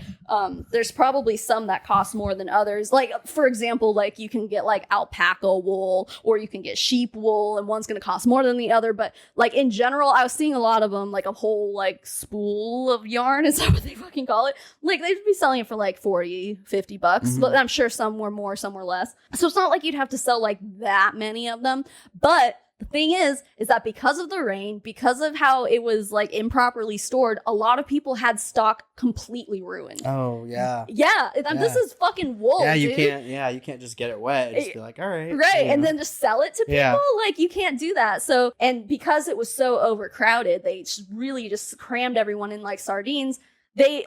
there's probably some that cost more than others. Like for example, like you can get like alpaca wool or you can get sheep wool, and one's going to cost more than the other. But like in general, I was seeing a lot of them like a whole like spool of yarn, is that what they fucking call it? Like they'd be selling it for like $40-$50, Mm-hmm. but I'm sure some were more, some were less. So it's not like you'd have to sell like that many of them, but the thing is that because of the rain, because of how it was like improperly stored, a lot of people had stock completely ruined. Oh yeah. Yeah. This is fucking wool. Yeah, dude. you can't just get it wet and just be like, all right. Right. Yeah. And then just sell it to people. Yeah. Like you can't do that. So, and because it was so overcrowded, they really just crammed everyone in like sardines. They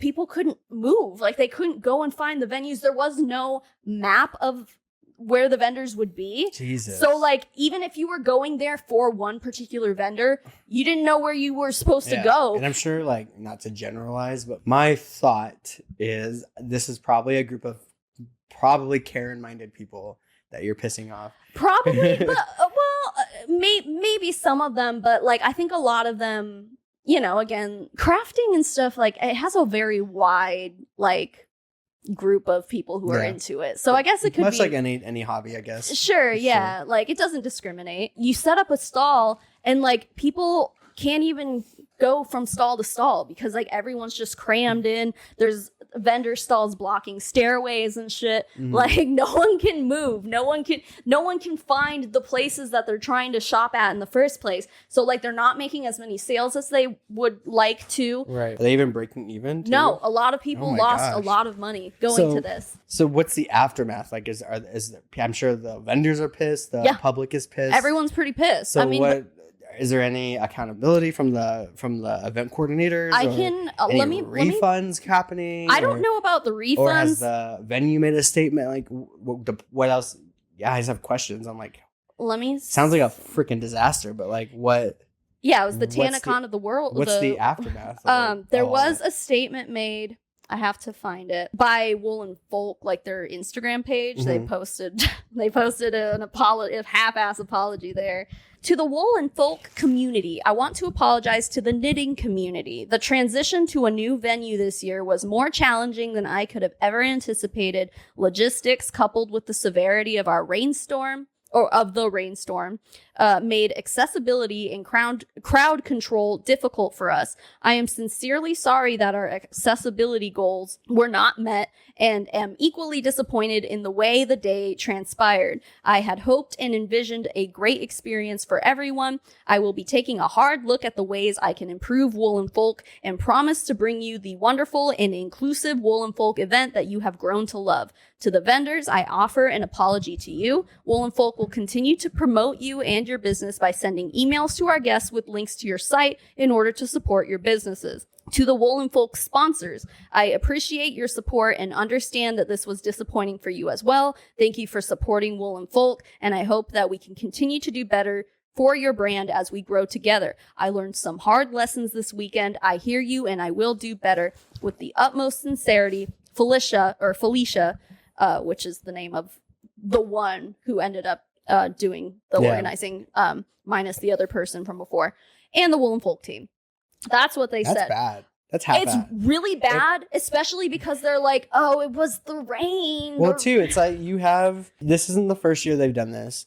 people couldn't move. Like they couldn't go and find the venues. There was no map of where the vendors would be. Jesus. So like even if you were going there for one particular vendor, you didn't know where you were supposed to go. And I'm sure, like, not to generalize, but my thought is this is probably a group of probably Karen-minded people that you're pissing off. Probably, but maybe some of them, but like I think a lot of them, you know, again, crafting and stuff, like it has a very wide like group of people who are into it. So I guess it could much be like any hobby, I guess. Sure, yeah. Like it doesn't discriminate. You set up a stall and like people can't even go from stall to stall because like everyone's just crammed in. There's vendor stalls blocking stairways and shit. Like no one can move. No one can find the places that they're trying to shop at in the first place. So like they're not making as many sales as they would like to. Right. Are they even breaking even? Too? No, a lot of people lost a gosh. lot of money going to this. So what's the aftermath? Like I'm sure the vendors are pissed, the public is pissed. Everyone's pretty pissed. So I mean, is there any accountability from the event coordinators? Let me refunds happening? I don't know about the refunds. Or has the venue made a statement? Like what else? Yeah, I just have questions. I'm like, sounds like a freaking disaster. But like, what? Yeah, it was the TanaCon of the world. What's the aftermath? There was a statement made. I have to find it by Wool and Folk, like their Instagram page. They posted a half-ass apology there. To the Wool and Folk community, I want to apologize to the knitting community. The transition to a new venue this year was more challenging than I could have ever anticipated. Logistics, coupled with the severity of our rainstorm, made accessibility and crowd control difficult for us. I am sincerely sorry that our accessibility goals were not met and am equally disappointed in the way the day transpired. I had hoped and envisioned a great experience for everyone. I will be taking a hard look at the ways I can improve Wool and Folk and promise to bring you the wonderful and inclusive Wool and Folk event that you have grown to love. To the vendors, I offer an apology to you. Wool and Folk will continue to promote you and your business by sending emails to our guests with links to your site in order to support your businesses. To the Wool and Folk sponsors, I appreciate your support and understand that this was disappointing for you as well. Thank you for supporting Wool and Folk, and I hope that we can continue to do better for your brand as we grow together. I learned some hard lessons this weekend. I hear you, and I will do better. With the utmost sincerity, Felicia, which is the name of the one who ended up doing the organizing, minus the other person from before, and the Wool and Folk team. That's what they said. That's bad. That's half It's bad. really bad, especially because they're like, oh, it was the rain. Well, too, it's like this isn't the first year they've done this.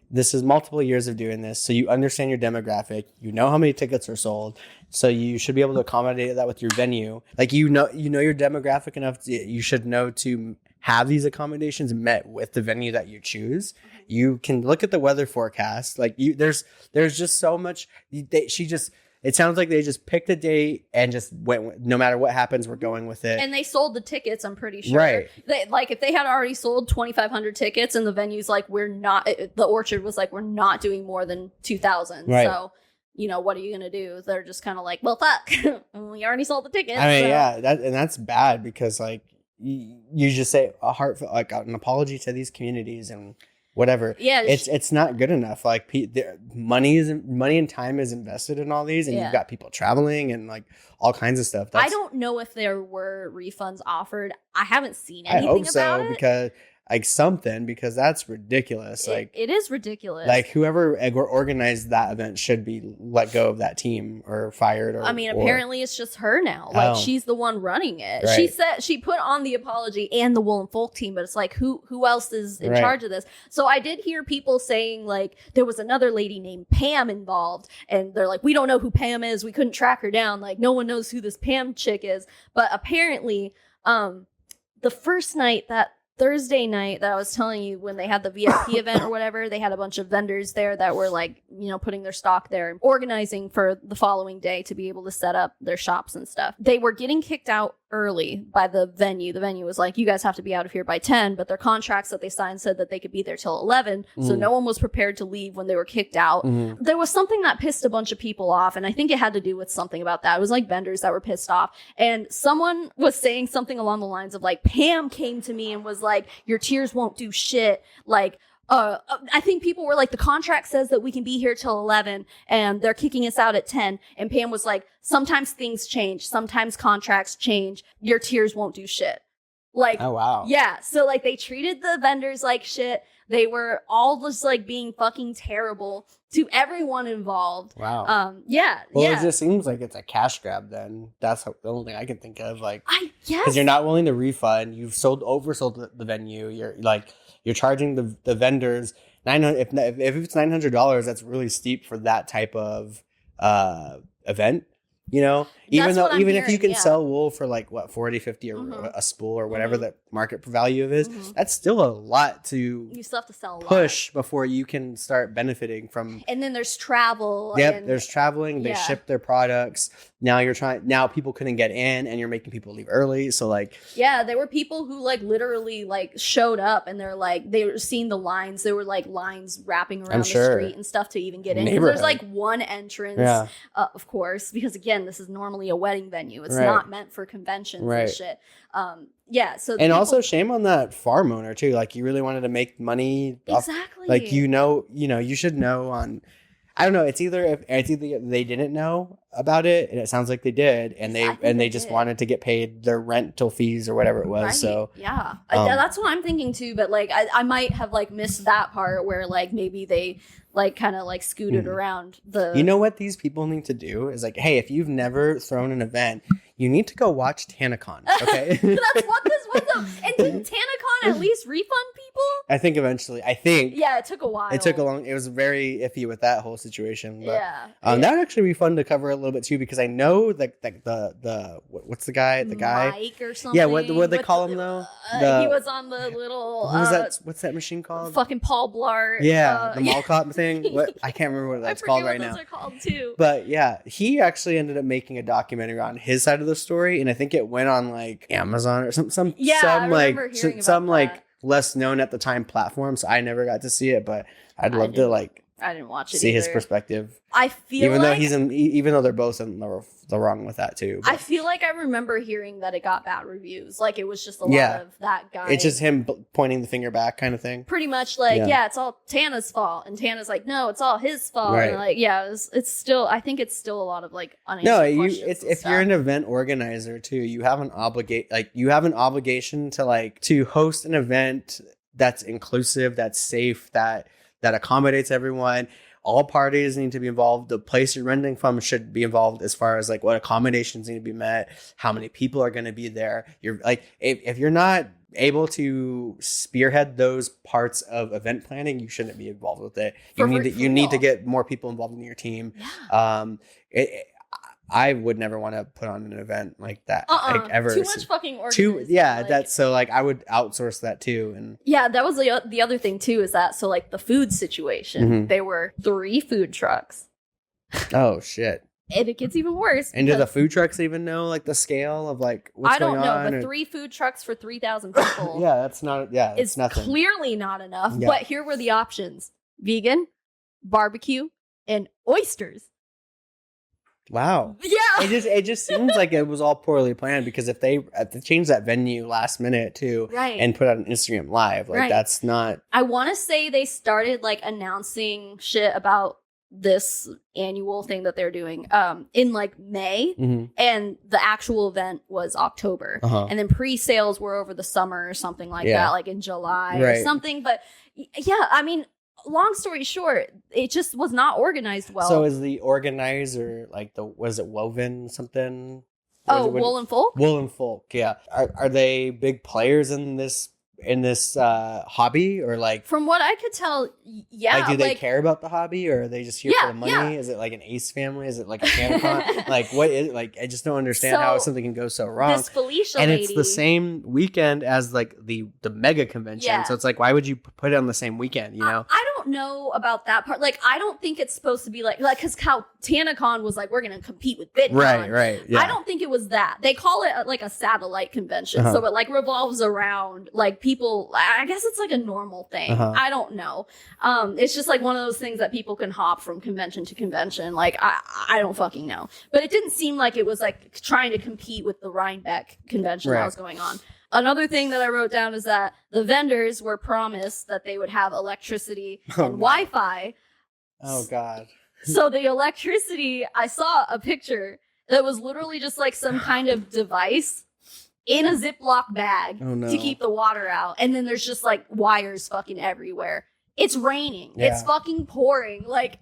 This is multiple years of doing this. So you understand your demographic. You know how many tickets are sold. So you should be able to accommodate that with your venue. Like, you know your demographic enough. You should know to have these accommodations met with the venue that you choose. You can look at the weather forecast. Like, there's just so much. It sounds like they just picked a date and just went. No matter what happens, we're going with it. And they sold the tickets, I'm pretty sure. Right. If they had already sold 2,500 tickets, and the venue's like, the Orchard was like, we're not doing more than 2,000. Right. So you know, what are you going to do? They're just kind of like, well, fuck, we already sold the tickets. I mean, so. yeah, that's bad because like you just say a heartfelt, like an apology to these communities and whatever. Yeah, it's not good enough. Like money and time is invested in all these, and you've got people traveling and like all kinds of stuff. I don't know if there were refunds offered. I haven't seen anything I hope about so it. because like something, because that's ridiculous. Like it is ridiculous. Like whoever organized that event should be let go of that team or fired. Or I mean, apparently it's just her now. Like she's the one running it. Right. She said she put on the apology and the Wool and Folk team, but it's like who else is in charge of this? So I did hear people saying like there was another lady named Pam involved, and they're like, we don't know who Pam is. We couldn't track her down. Like no one knows who this Pam chick is. But apparently, the first night, that Thursday night that I was telling you, when they had the VIP event or whatever, they had a bunch of vendors there that were like, you know, putting their stock there, organizing for the following day to be able to set up their shops and stuff. They were getting kicked out early by the venue. The venue was like, you guys have to be out of here by 10, but their contracts that they signed said that they could be there till 11. So no one was prepared to leave when they were kicked out. There was something that pissed a bunch of people off, and I think it had to do with something about that. It was like vendors that were pissed off, and someone was saying something along the lines of like, Pam came to me and was like, your tiers won't do shit. Like, I think people were like, the contract says that we can be here till 11 and they're kicking us out at 10. And Pam was like, sometimes things change. Sometimes contracts change. Your tiers won't do shit. Like, oh, wow. Yeah. So like they treated the vendors like shit. They were all just like being fucking terrible to everyone involved. Wow. Yeah. Well, it just seems like it's a cash grab then. That's the only thing I can think of. Like, I guess. Because you're not willing to refund. You've oversold the venue. You're charging the vendors $900. If it's $900, that's really steep for that type of event. You know, even if you can sell wool for like what, 40, 50 or a spool or whatever the market value of is, that's still a lot to you still have to sell push before you can start benefiting from. And then there's travel. Yep, there's traveling. They ship their products. Now people couldn't get in, and you're making people leave early. So like, yeah, there were people who like literally like showed up, and they're like, they were seeing the lines. There were like lines wrapping around the street and stuff to even get in. There's like one entrance, of course, because again, this is normally a wedding venue. It's not meant for conventions and shit. So also shame on that farm owner too. Like, you really wanted to make money. Exactly. Like, you should know on. I don't know. It's either they didn't know about it, and it sounds like they did, and they just wanted to get paid their rental fees or whatever it was. Right. So that's what I'm thinking too. But like, I might have like missed that part where like maybe they like kind of like scooted around the. You know what these people need to do is like, hey, if you've never thrown an event, you need to go watch TanaCon. Okay, that's what this was. And didn't TanaCon at least refund people? I think eventually. Yeah, it took a while. It was very iffy with that whole situation. But, that would actually be fun to cover a little bit too, because I know that the what's the guy? The guy Mike or something. Yeah, what they call him though? He was on the little. What's that machine called? Fucking Paul Blart. Yeah, the mall cop thing. What, I can't remember what that's called right now. Those are called too. But yeah, he actually ended up making a documentary on his side of the story, and I think it went on like Amazon or some like less known at the time platform. So I never got to see it, but I'd love to like. I didn't watch it. See his perspective. I feel even though they're both in the wrong with that too. But. I feel like I remember hearing that it got bad reviews. Like it was just a lot of that guy. It's just him pointing the finger back, kind of thing. Pretty much like, it's all Tana's fault, and Tana's like, no, it's all his fault. Right. And like, it's still. I think it's still a lot of like unanswered questions. If you're an event organizer too, you have an obligation to host an event that's inclusive, that's safe, that accommodates everyone. All parties need to be involved. The place you're renting from should be involved as far as like what accommodations need to be met, how many people are going to be there. You're like, if you're not able to spearhead those parts of event planning, you shouldn't be involved with it. You need to get more people involved in your team. Yeah. I would never want to put on an event like that, like, ever. Too much fucking organizing. That's so like I would outsource that too. And that was the other thing too, is that so like the food situation, there were 3 food trucks. Oh shit! And it gets even worse. And do the food trucks even know like the scale of like what's going on? I don't know, but 3 food trucks for 3,000 people. That's not. Yeah, it's nothing. Clearly not enough. Yeah. But here were the options: vegan, barbecue, and oysters. Wow. Yeah. It just seems like it was all poorly planned, because if they changed that venue last minute too, Right. and put out an Instagram live, like Right. that's not. I want to say they started like announcing shit about this annual thing that they're doing in like May, and the actual event was October, and then pre-sales were over the summer or something like that, like in July or something. But yeah, I mean, long story short, it just was not organized well. So is the organizer like was it Woven something? Wool and Folk? Wool and Folk, yeah. Are they big players in this hobby, or like? From what I could tell, yeah. Like, do they care about the hobby, or are they just here for the money? Yeah. Is it like an Ace family? Is it like a TanaCon? Like, what is like? I just don't understand how something can go so wrong. This Felicia and lady, it's the same weekend as like the mega convention. Yeah. So it's like, why would you put it on the same weekend? You know? I don't know about that part. Like, I don't think it's supposed to be like because how TanaCon was like, we're gonna compete with BitCon. Right. Yeah. I don't think it was that. They call it like a satellite convention, so it like revolves around like people. I guess it's like a normal thing. I don't know. It's just like one of those things that people can hop from convention to convention. Like, I don't fucking know. But it didn't seem like it was like trying to compete with the Rhinebeck convention that was going on. Another thing that I wrote down is that the vendors were promised that they would have electricity and Wi-Fi. Oh, God. So the electricity, I saw a picture that was literally just like some kind of device in a Ziploc bag to keep the water out. And then there's just like wires fucking everywhere. It's raining. Yeah. It's fucking pouring. Like,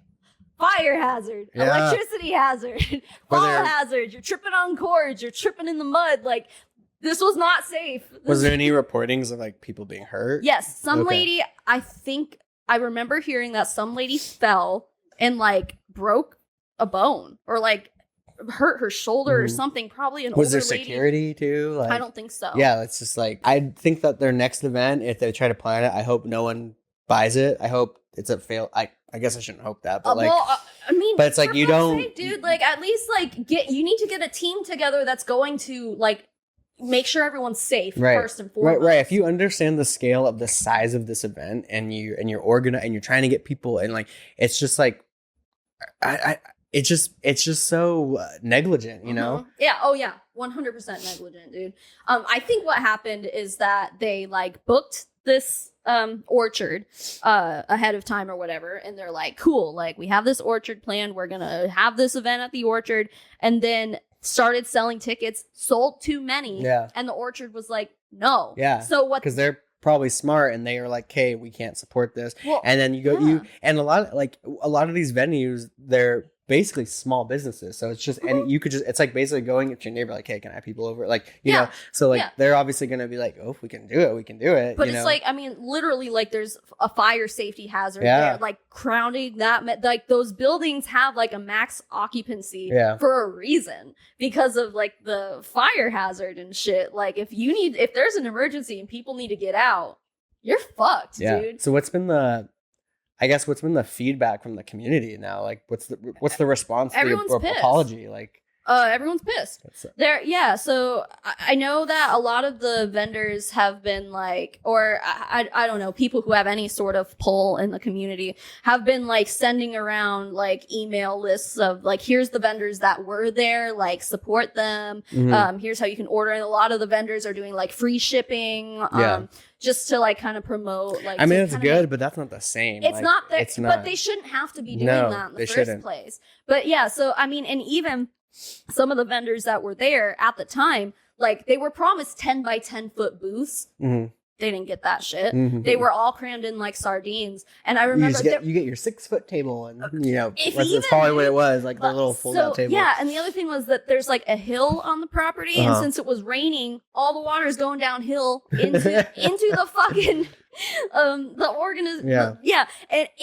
fire hazard, electricity hazard, fall hazard. You're tripping on cords. You're tripping in the mud. Like, this was not safe. Was there any reportings of like people being hurt? Yes. Some lady, I think I remember hearing that some lady fell and like broke a bone or like hurt her shoulder or something. Probably an older was there lady. Security too? Like, I don't think so. Yeah, it's just like, I think that their next event, if they try to plan it, I hope no one buys it. I hope it's a fail. I guess I shouldn't hope that, but like, I mean, but it's like you don't, sake, dude. Like, at least like you need to get a team together that's going to like make sure everyone's safe first and foremost. Right. If you understand the scale of the size of this event, and you're organized and you're trying to get people, and like, it's just like, it's just so negligent, you know? Yeah. Oh yeah. 100% negligent, dude. I think what happened is that they like booked this orchard ahead of time or whatever, and they're like, cool, like we have this orchard planned, we're gonna have this event at the orchard, and then started selling tickets, sold too many, and the orchard was like, no. Yeah. So what? Because they're probably smart, and they are like, hey, we can't support this. Well, and then you and a lot of these venues, they're basically small businesses, so it's just, and you could just, it's like basically going to your neighbor like, hey, can I have people over, like, you know, so like they're obviously going to be like, oh, if we can do it, we can do it, but it's like, I mean, literally, like, there's a fire safety hazard there, like crowning that, like those buildings have like a max occupancy for a reason, because of like the fire hazard and shit. Like, if there's an emergency and people need to get out, you're fucked, dude. So what's been the feedback from the community now? Like, what's the response to the apology? Like, everyone's pissed. So I know that a lot of the vendors have been like, or I don't know, people who have any sort of pull in the community have been like sending around like email lists of like, here's the vendors that were there, like support them. Here's how you can order. And a lot of the vendors are doing like free shipping. Just to like kind of promote, like, I mean, it's good, but that's not the same. It's like, not that, but they shouldn't have to be doing that in the first place. But yeah, so I mean, and even some of the vendors that were there at the time, like they were promised 10 by 10 foot booths. They didn't get that shit. They were all crammed in like sardines. And I remember you get your 6 foot table, and you know that's probably what it was, like the little fold out table. Yeah, and the other thing was that there's like a hill on the property, and since it was raining, all the water is going downhill into the fucking the organism.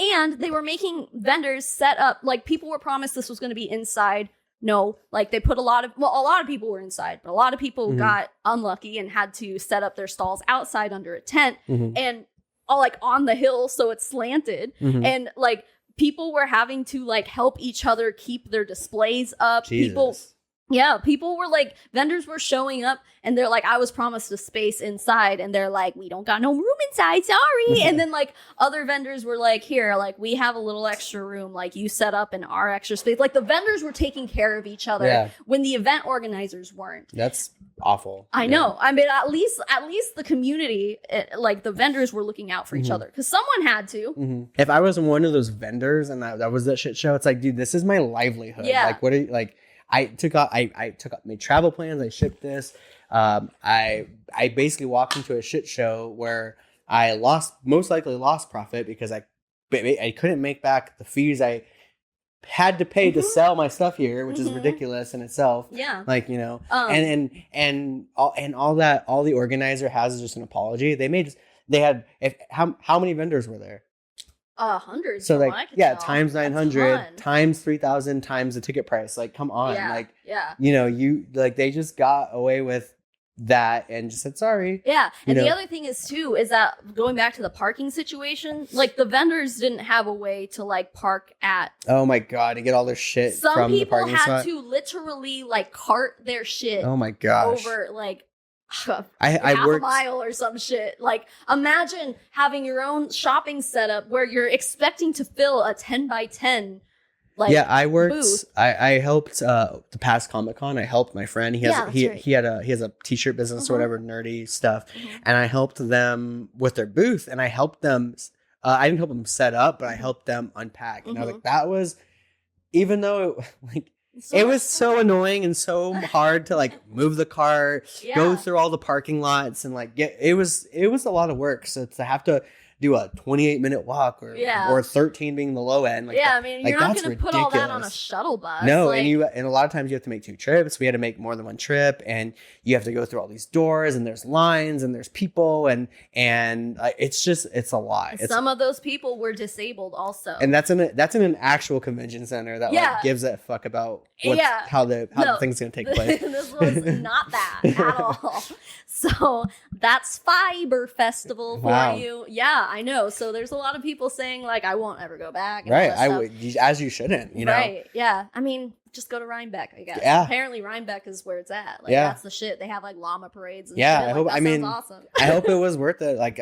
And they were making vendors set up, like people were promised this was going to be inside. No, like they put a lot of people were inside, but a lot of people got unlucky and had to set up their stalls outside under a tent and all like on the hill, so it's slanted, and like people were having to like help each other keep their displays up. Jesus. Yeah, people were like, vendors were showing up and they're like, I was promised a space inside. And they're like, we don't got no room inside, sorry. And then like other vendors were like, here, like we have a little extra room. Like you set up in our extra space. Like the vendors were taking care of each other when the event organizers weren't. That's awful. I know. I mean, at least the community, like the vendors were looking out for each other because someone had to. If I was one of those vendors and that was that shit show, it's like, dude, this is my livelihood. Yeah. Like, what are you like? I took out made travel plans. I shipped this. I basically walked into a shit show where I most likely lost profit because I couldn't make back the fees I had to pay to sell my stuff here, which is ridiculous in itself. Yeah. Like, you know, and all the organizer has is just an apology. How many vendors were there? Hundreds. So like, times 900 times 3,000 times the ticket price. Like, come on. You know, they just got away with that and just said sorry. Yeah. And the other thing is too, is that going back to the parking situation, like the vendors didn't have a way to like park at. Oh my God. To get all their shit from the parking spot. Some people had to literally like cart their shit. Oh my gosh. Over like I half worked a mile or some shit. Like imagine having your own shopping setup where you're expecting to fill a 10 by 10 like I worked booth. I helped the past Comic-Con. I helped my friend. He has a t-shirt business or whatever, nerdy stuff. And I helped them with their booth and I helped them I didn't help them set up, but I helped them unpack. And I was like, that was, even though it was so annoying and so hard to like move the cart, go through all the parking lots and like it was a lot of work. So to have to do a 28-minute walk or 13 being the low end. Like, I mean, you're not going to put all that on a shuttle bus. No, like, and a lot of times you have to make 2 trips. We had to make more than 1 trip, and you have to go through all these doors, and there's lines, and there's people, and it's a lot. Some of those people were disabled also, and that's in an actual convention center that like gives a fuck about how the thing's going to take place. This was not that at all. So that's Fiber Festival for you. Yeah, I know. So there's a lot of people saying like, I won't ever go back. Right. I would, as you shouldn't, you know? Right. Yeah. I mean, just go to Rhinebeck, I guess. Yeah. Apparently Rhinebeck is where it's at. Like that's the shit. They have like llama parades and shit. I hope, that sounds awesome. I hope it was worth it. Like,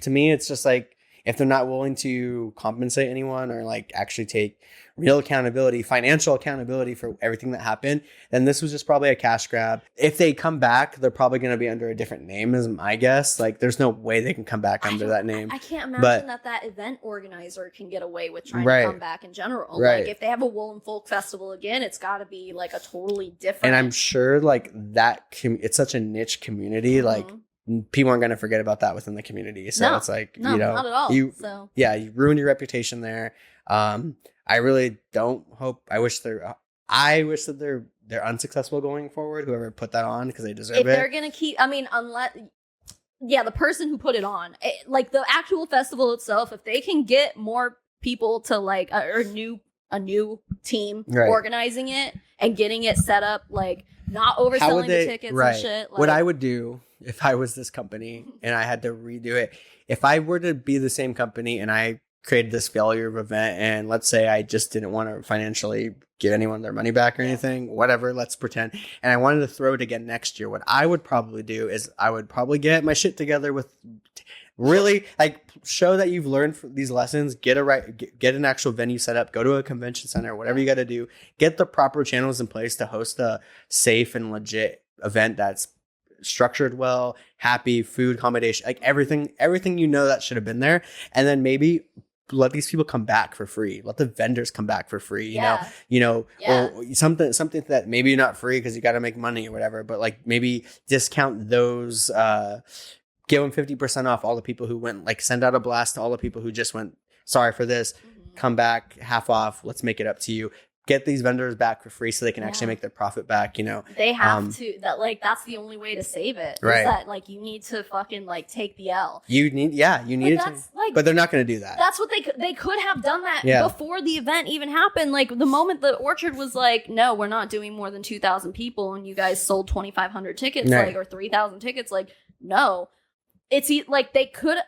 to me, it's just like, if they're not willing to compensate anyone or like actually take real accountability, financial accountability for everything that happened, then this was just probably a cash grab. If they come back, they're probably going to be under a different name, is my guess. Like, there's no way they can come back under that name. I can't imagine that event organizer can get away with trying to come back in general. Like, if they have a Wool and Folk Festival again, it's got to be like a totally different. And I'm sure like it's such a niche community. Like, people aren't going to forget about that within the community. So it's like, you know, not at all. You ruined your reputation there. I really don't hope. I wish that they're unsuccessful going forward. Whoever put that on, because they deserve it. If they're gonna keep, I mean, unless, the person who put it on, like the actual festival itself, if they can get more people to like a new team organizing it and getting it set up, like not overselling the tickets and shit. Like, what I would do if I was this company and I had to redo it, if I were to be the same company and I created this failure of event, and let's say I just didn't want to financially give anyone their money back or anything, whatever, let's pretend, and I wanted to throw it again next year, what I would probably do is I would probably get my shit together with really like show that you've learned from these lessons, get an actual venue set up, go to a convention center, whatever you got to do, get the proper channels in place to host a safe and legit event that's structured well, happy, food, accommodation, like everything that should have been there, and then maybe let these people come back for free. Let the vendors come back for free, you know, or something that maybe not free because you got to make money or whatever, but like maybe discount those, give them 50% off all the people who went, like send out a blast to all the people who just went, sorry for this, come back half off. Let's make it up to you. Get these vendors back for free so they can actually make their profit back, you know. They have to, that's the only way to save it. Right. Is that like you need to fucking like take the L. You need it to. Like, but they're not going to do that. That's what they could have done that before the event even happened. Like the moment the Orchard was like, no, we're not doing more than 2,000 people, and you guys sold 2,500 tickets, like, or 3,000 tickets, like, no. It's like they could.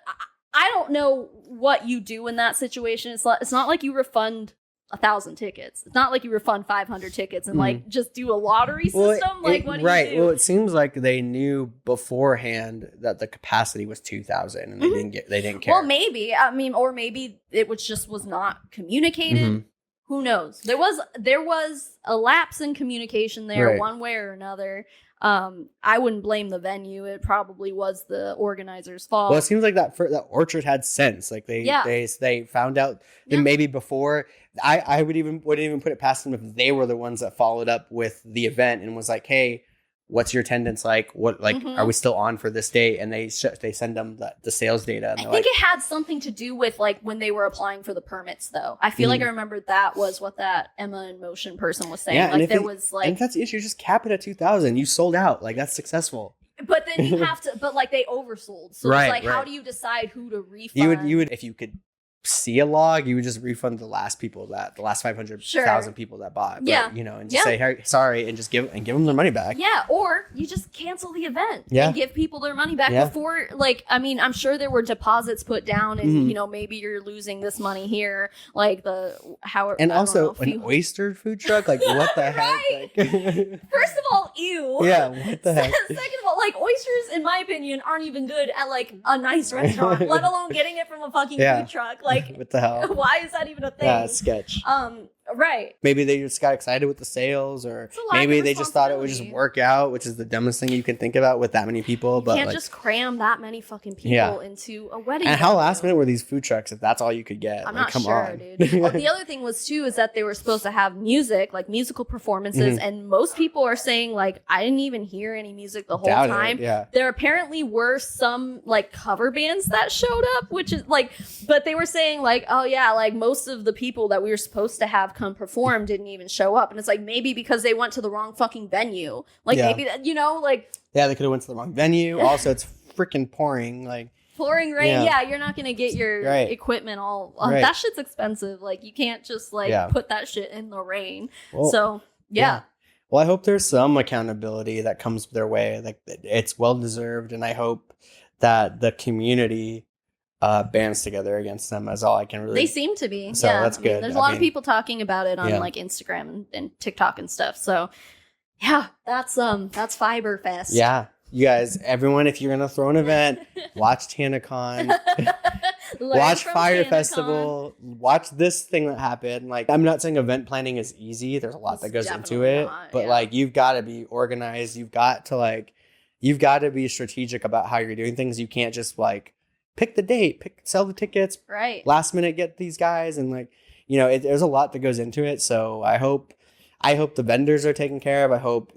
I don't know what you do in that situation. It's not like you refund 1,000 tickets. It's not like you refund 500 tickets and like just do a lottery system. What do you do? Well, it seems like they knew beforehand that the capacity was 2,000 and they didn't care. Well, maybe. I mean, or maybe it was not communicated. Who knows? There was a lapse in communication there, one way or another. I wouldn't blame the venue. It probably was the organizer's fault. Well, it seems like that Orchard had sense. Like they found out that maybe before. I wouldn't even put it past them if they were the ones that followed up with the event and was like, "Hey, what's your attendance like? What are we still on for this date?" And they send them the sales data. And I think it had something to do with like when they were applying for the permits, though. I feel like I remember that was what that Emma in Motion person was saying. Yeah, like there was like, and if that's the issue, just cap it at 2,000. You sold out. Like that's successful. But then you have to. But like they oversold. So it's like, how do you decide who to refund? You would if you could see a log, you would just refund the last 500,000 people that bought. But, and just say, "Hey, sorry," and just give them their money back. Yeah, or you just cancel the event and give people their money back before. Like, I mean, I'm sure there were deposits put down, and maybe you're losing this money here. Like and also an oyster food truck. Like, what the heck? Like, first of all, ew. Yeah, what the heck? Second of all, like oysters, in my opinion, aren't even good at like a nice restaurant, let alone getting it from a fucking food truck. Like, what the hell? Why is that even a thing? Yeah, it's sketch. Right. Maybe they just got excited with the sales, or maybe they just thought it would just work out, which is the dumbest thing you can think about with that many people. But you can't just cram that many fucking people into a wedding. And how last minute were these food trucks if that's all you could get? I'm not sure, dude. Well, the other thing was too is that they were supposed to have music, like musical performances, and most people are saying like I didn't even hear any music the whole time. There apparently were some like cover bands that showed up, which is like, but they were saying like, oh yeah, like most of the people that we were supposed to have come perform didn't even show up, and it's like maybe because they went to the wrong fucking venue. Like maybe that, like they could have went to the wrong venue. Also, it's freaking pouring, like pouring rain. Yeah, you're not gonna get your equipment all. That shit's expensive. Like you can't just put that shit in the rain. Well, so yeah. Well, I hope there's some accountability that comes their way. Like it's well deserved, and I hope that the community bands together against them. Is all I can really. They seem to be. So that's good. There's a lot of people talking about it on like Instagram and TikTok and stuff. So yeah, that's fybrefest. Yeah, you guys, everyone, if you're gonna throw an event, watch TanaCon. Watch Fire TanaCon. Festival. Watch this thing that happened. Like, I'm not saying event planning is easy. There's a lot that goes into it, but like you've got to be organized. You've got to be strategic about how you're doing things. You can't just like pick the date, sell the tickets, last minute get these guys, and like there's a lot that goes into it. So I hope the vendors are taken care of. I hope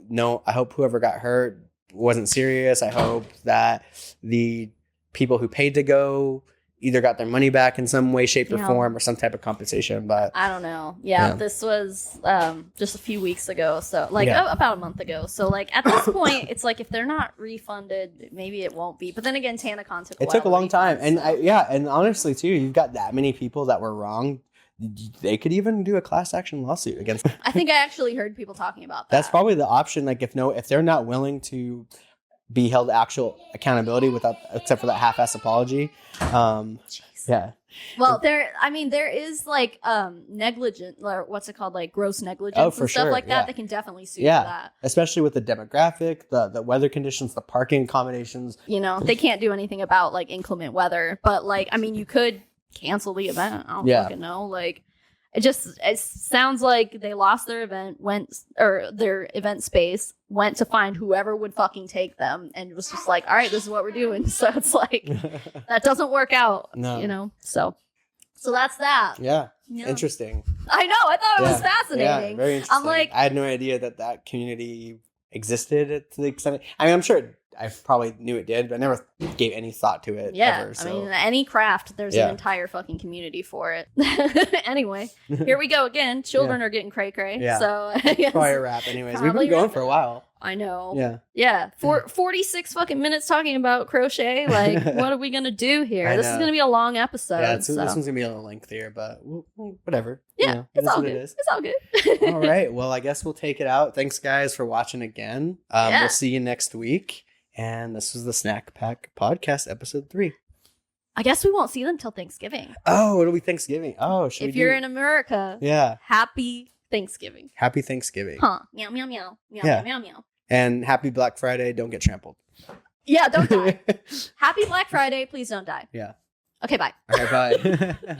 whoever got hurt wasn't serious. I hope that the people who paid to go either got their money back in some way, shape, or form, or some type of compensation. But I don't know. Yeah. This was just a few weeks ago, so like about a month ago. So like at this point, it's like if they're not refunded, maybe it won't be. But then again, TanaCon took a long time, and and honestly too, you've got that many people that were wrong. They could even do a class action lawsuit against. I think I actually heard people talking about that. That's probably the option. Like if they're not willing to be held to actual accountability except for that half-ass apology. Yeah. Well, there is like negligent, or what's it called, like gross negligence and stuff like that. They can definitely sue for that. Especially with the demographic, the weather conditions, the parking accommodations. They can't do anything about like inclement weather, but like you could cancel the event. I don't fucking know. Like it sounds like they lost their event, their event space, went to find whoever would fucking take them, and it was just like, all right, this is what we're doing. So it's like that doesn't work out. No. So that's that. Yeah. Interesting. I know. I thought it was fascinating. Yeah, very interesting. I'm like, I had no idea that community existed to the extent. I'm sure I probably knew it did, but I never gave any thought to it. Yeah, ever, so. Any craft, there's an entire fucking community for it. Anyway, here we go again. Children are getting cray-cray. Yeah. So probably a wrap anyways. We've been going for a while. I know. Yeah. Yeah. 46 fucking minutes talking about crochet. Like, what are we going to do here? This is going to be a long episode. Yeah, this one's going to be a little lengthier, but whatever. Yeah, it's all good. It's all good. All right. Well, I guess we'll take it out. Thanks, guys, for watching again. We'll see you next week. And this was the Snack Pack Podcast, episode 3. I guess we won't see them till Thanksgiving. Oh, it'll be Thanksgiving. Oh, if you're in America, happy Thanksgiving. Happy Thanksgiving. Huh. Meow, meow, meow. Meow, meow, meow, meow. And happy Black Friday. Don't get trampled. Yeah, don't die. Happy Black Friday. Please don't die. Yeah. Okay, bye. Okay, bye.